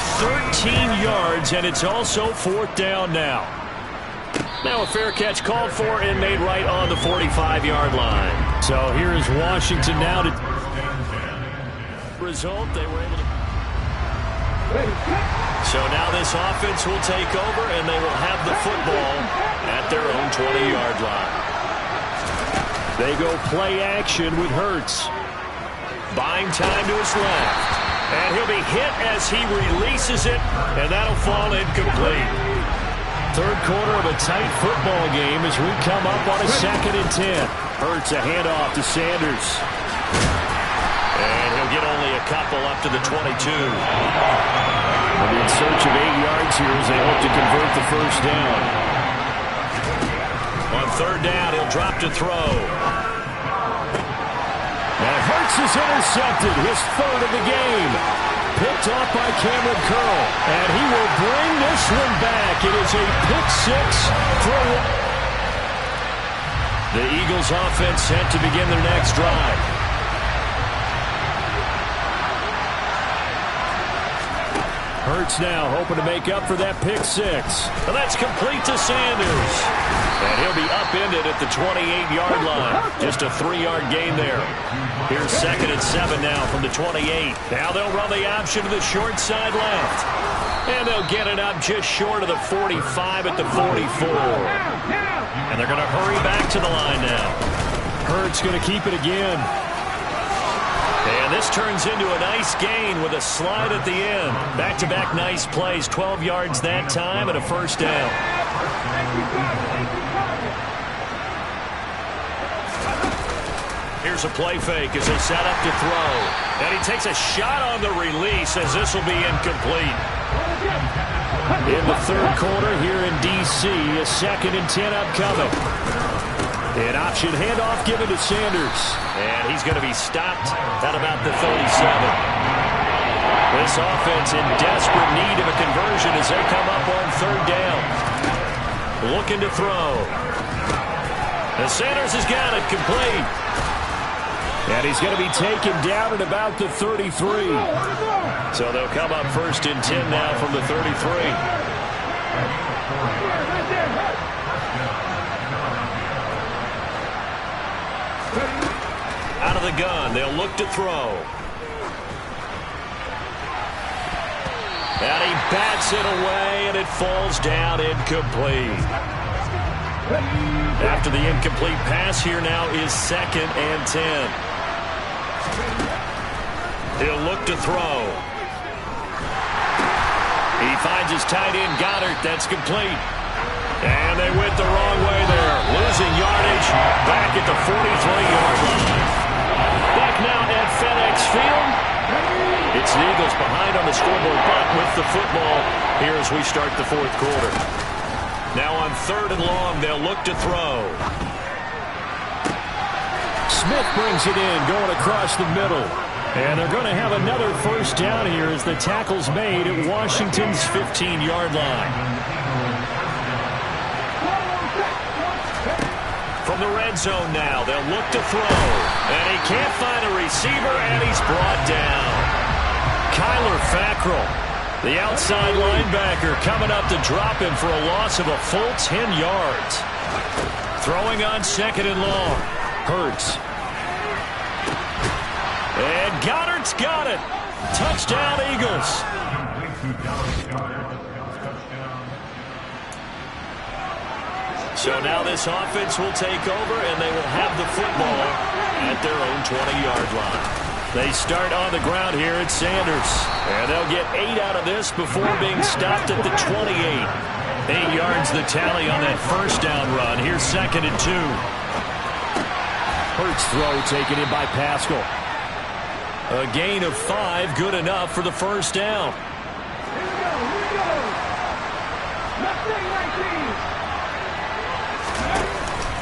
13 yards, and it's also 4th down now. Now a fair catch called for and made right on the 45-yard line. So here is Washington now to result. They were able to. So now this offense will take over, and they will have the football at their own 20-yard line. They go play action with Hurts. Buying time to his left. And he'll be hit as he releases it, and that'll fall incomplete. 3rd quarter of a tight football game as we come up on a 2nd and 10. Hurts a handoff to Sanders. And he'll get only a couple up to the 22. They'll be in search of 8 yards here as they hope to convert the first down. On 3rd down, he'll drop to throw. And Hurts is intercepted, his 3rd of the game. Picked off by Cameron Curl, and he will bring this one back. It is a pick 6 for the Eagles offense set to begin their next drive. Hurts now hoping to make up for that pick six. And that's complete to Sanders. And he'll be upended at the 28-yard line. Just a 3-yard gain there. Here's 2nd and 7 now from the 28. Now they'll run the option to the short side left. And they'll get it up just short of the 45 at the 44. And they're going to hurry back to the line now. Hurts going to keep it again. And this turns into a nice gain with a slide at the end. Back-to-back nice plays, 12 yards that time and a first down. Here's a play fake as they set up to throw. And he takes a shot on the release as this will be incomplete. In the third quarter here in D.C., a 2nd and 10 upcoming. An option handoff given to Sanders. And he's going to be stopped at about the 37. This offense in desperate need of a conversion as they come up on 3rd down. Looking to throw. And Sanders has got it complete. And he's going to be taken down at about the 33. So they'll come up 1st and 10 now from the 33. Out of the gun, they'll look to throw. And he bats it away, and it falls down incomplete. After the incomplete pass, here now is 2nd and 10. He'll look to throw. He finds his tight end, Goddard. That's complete. And they went the wrong way there. Losing yardage back at the 43-yard line. Back now at FedEx Field. It's the Eagles behind on the scoreboard, but with the football here as we start the 4th quarter. Now on 3rd and long, they'll look to throw. Smith brings it in, going across the middle. And they're going to have another first down here as the tackle's made at Washington's 15-yard line. From the red zone now, they'll look to throw. And he can't find a receiver, and he's brought down. Kyler Fackrell, the outside linebacker, coming up to drop him for a loss of a full 10 yards. Throwing on 2nd and long. Hurts. And Goddard's got it. Touchdown, Eagles. So now this offense will take over, and they will have the football at their own 20-yard line. They start on the ground here at Sanders. And they'll get 8 out of this before being stopped at the 28. 8 yards the tally on that first down run. Here's 2nd and 2. Hurts throw taken in by Pascal. A gain of 5, good enough for the first down.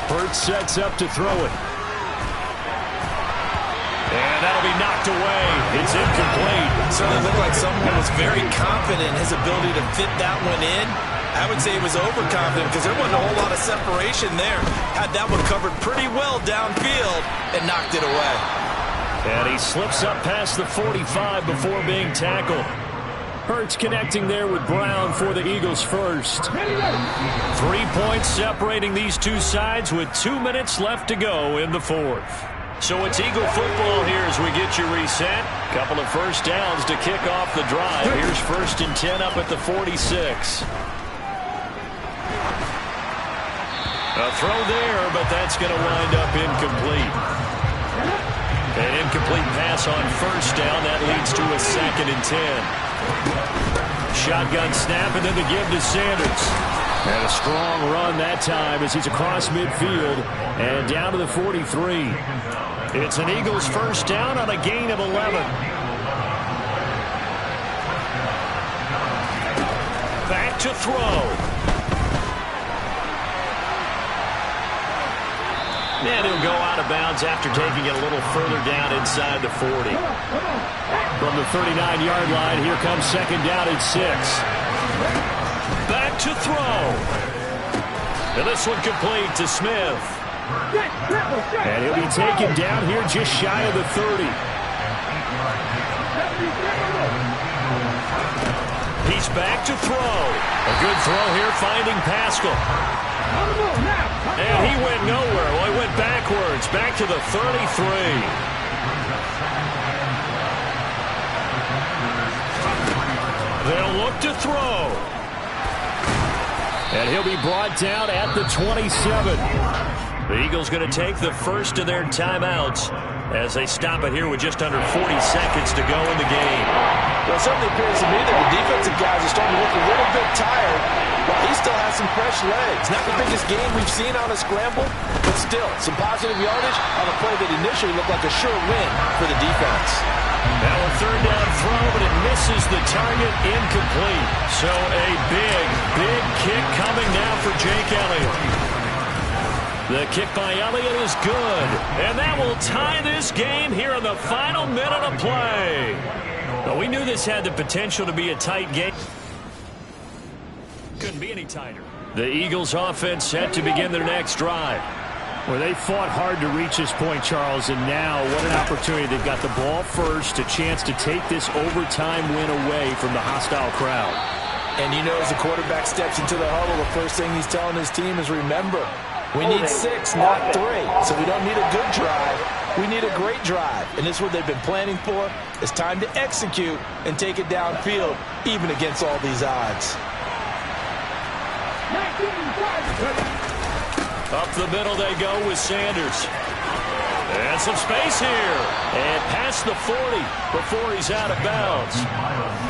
Hurts sets up to throw it. And that'll be knocked away. It's incomplete. Certainly looked like someone was very confident in his ability to fit that one in. I would say he was overconfident because there wasn't a whole lot of separation there. Had that one covered pretty well downfield and knocked it away. And he slips up past the 45 before being tackled. Hurts connecting there with Brown for the Eagles first. 3 points separating these two sides with 2 minutes left to go in the 4th. So it's Eagle football here as we get you reset. Couple of first downs to kick off the drive. Here's 1st and 10 up at the 46. A throw there, but that's going to wind up incomplete. An incomplete pass on first down. That leads to a 2nd and 10. Shotgun snap, and then the give to Sanders. And a strong run that time as he's across midfield and down to the 43. It's an Eagles first down on a gain of 11. Back to throw. And he'll go out of bounds after taking it a little further down inside the 40. From the 39-yard line, here comes 2nd down and 6. Back to throw. And this one complete to Smith. And he'll be taken down here just shy of the 30. He's back to throw. A good throw here finding Pascal. And he went nowhere. Well, he went backwards. Back to the 33. They'll look to throw. And he'll be brought down at the 27. The Eagles going to take the first of their timeouts as they stop it here with just under 40 seconds to go in the game. Well, it certainly appears to me that the defensive guys are starting to look a little bit tired, while he still has some fresh legs. Not the biggest game we've seen on a scramble, but still, some positive yardage on a play that initially looked like a sure win for the defense. Now a third down throw, but it misses the target, incomplete. So a big, big kick coming now for Jake Elliott. The kick by Elliott is good, and that will tie this game here in the final minute of play. But we knew this had the potential to be a tight game. Couldn't be any tighter. The Eagles offense set to begin their next drive. Well, they fought hard to reach this point, Charles, and now what an opportunity. They've got the ball first, a chance to take this overtime win away from the hostile crowd. And you know, as the quarterback steps into the huddle, the first thing he's telling his team is, remember, we need 6, not 3. So we don't need a good drive. We need a great drive. And this is what they've been planning for. It's time to execute and take it downfield, even against all these odds. Up the middle they go with Sanders. And some space here. And past the 40 before he's out of bounds.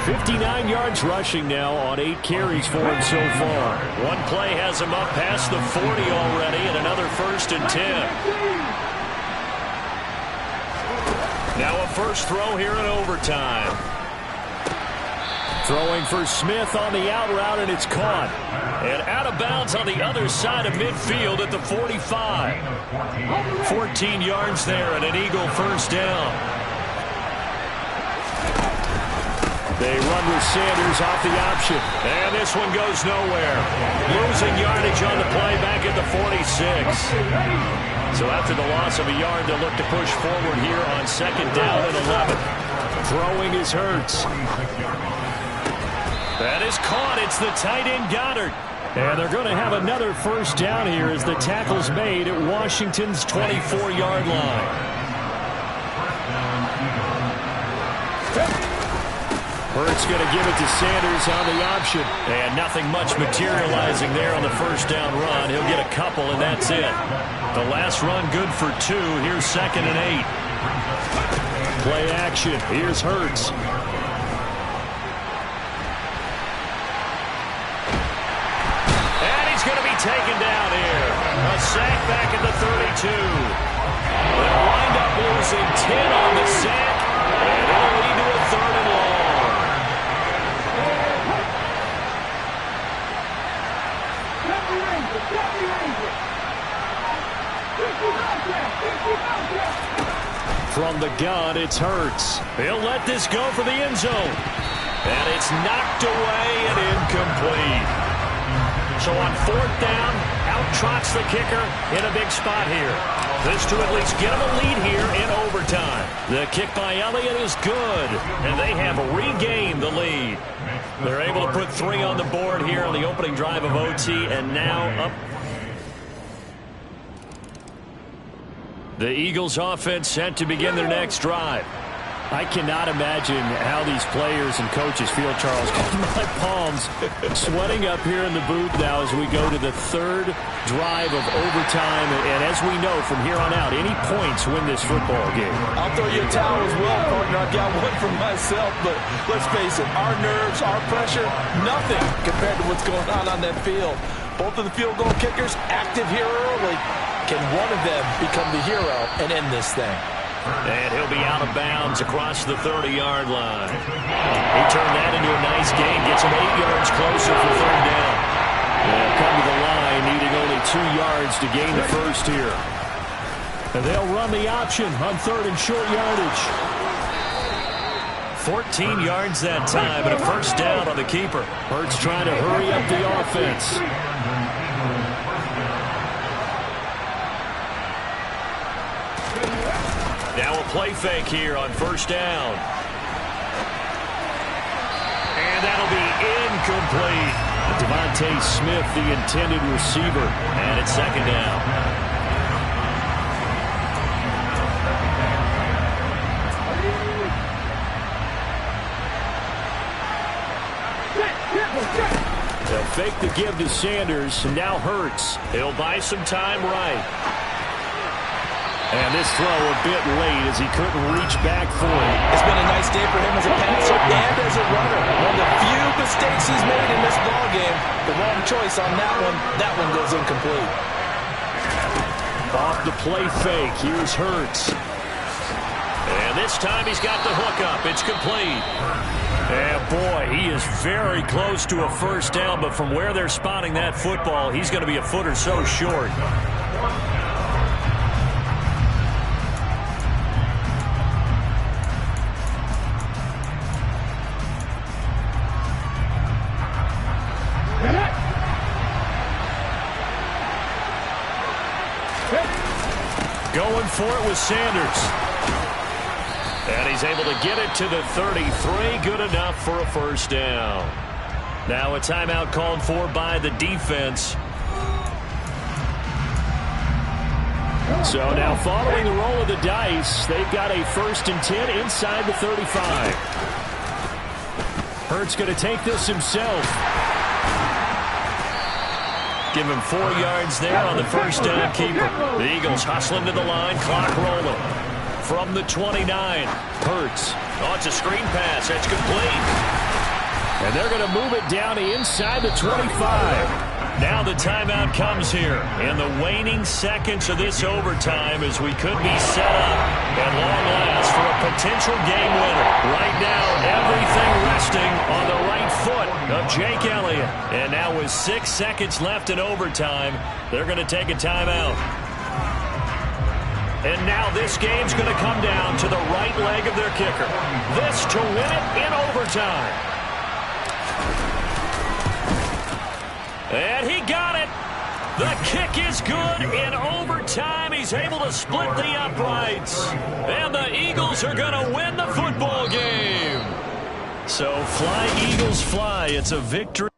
59 yards rushing now on 8 carries for him so far. One play has him up past the 40 already, and another 1st and 10. Now a first throw here in overtime. Throwing for Smith on the out route, and it's caught. And out of bounds on the other side of midfield at the 45. 14 yards there and an Eagle first down. They run with Sanders off the option. And this one goes nowhere. Losing yardage on the play back at the 46. So after the loss of a yard, they'll look to push forward here on 2nd down and 11. Throwing is Hurts. That is caught. It's the tight end Goddard. And they're going to have another first down here as the tackle's made at Washington's 24-yard line. Hurts going to give it to Sanders on the option. And nothing much materializing there on the first down run. He'll get a couple, and that's it. The last run good for 2. Here's 2nd and 8. Play action. Here's Hurts. Taken down here. A sack back at the 32. They'll wind up losing 10 on the sack, and it'll lead to a 3rd and long. From the gun, it's Hurts. He'll let this go for the end zone. And it's knocked away and incomplete. So on 4th down, out trots the kicker in a big spot here. This to at least get him a lead here in overtime. The kick by Elliott is good, and they have regained the lead. They're able to put 3 on the board here on the opening drive of OT, and now up. The Eagles offense set to begin their next drive. I cannot imagine how these players and coaches feel, Charles. My palms sweating up here in the booth now as we go to the 3rd drive of overtime. And as we know from here on out, any points win this football game. I'll throw you a towel as well, partner. I've got one for myself, but let's face it, our nerves, our pressure, nothing compared to what's going on that field. Both of the field goal kickers active here early. Can one of them become the hero and end this thing? And he'll be out of bounds across the 30-yard line. He turned that into a nice gain. Gets him 8 yards closer for 3rd down. They'll come to the line, needing only 2 yards to gain the first here. And they'll run the option on 3rd and short yardage. 14 yards that time, and a first down on the keeper. Hurts trying to hurry up the offense. Now a play fake here on 1st down. And that'll be incomplete. Devontae Smith, the intended receiver, and it's second down. They'll fake the give to Sanders, and now Hurts. He'll buy some time right. And this throw a bit late as he couldn't reach back for it. It's been a nice day for him as a passer and as a runner. One of the few mistakes he's made in this ballgame. The wrong choice on that one. That one goes incomplete. Off the play fake. Here's Hurts. And this time he's got the hook up. It's complete. And boy, he is very close to a first down, but from where they're spotting that football, he's going to be a foot or so short. Going for it with Sanders. And he's able to get it to the 33. Good enough for a first down. Now a timeout called for by the defense. So now following the roll of the dice, they've got a 1st and 10 inside the 35. Hurts going to take this himself. Give him 4 yards there on the first down keeper. The Eagles hustling to the line, clock rolling. From the 29, Hurts. Oh, it's a screen pass. That's complete. And they're going to move it down to inside the 25. Now the timeout comes here in the waning seconds of this overtime as we could be set up at long last for a potential game winner. Right now, everything resting on the right foot of Jake Elliott. And now with 6 seconds left in overtime, they're going to take a timeout. And now this game's going to come down to the right leg of their kicker. This to win it in overtime. And he got it. The kick is good in overtime. He's able to split the uprights. And the Eagles are going to win the football game. So fly, Eagles, fly. It's a victory.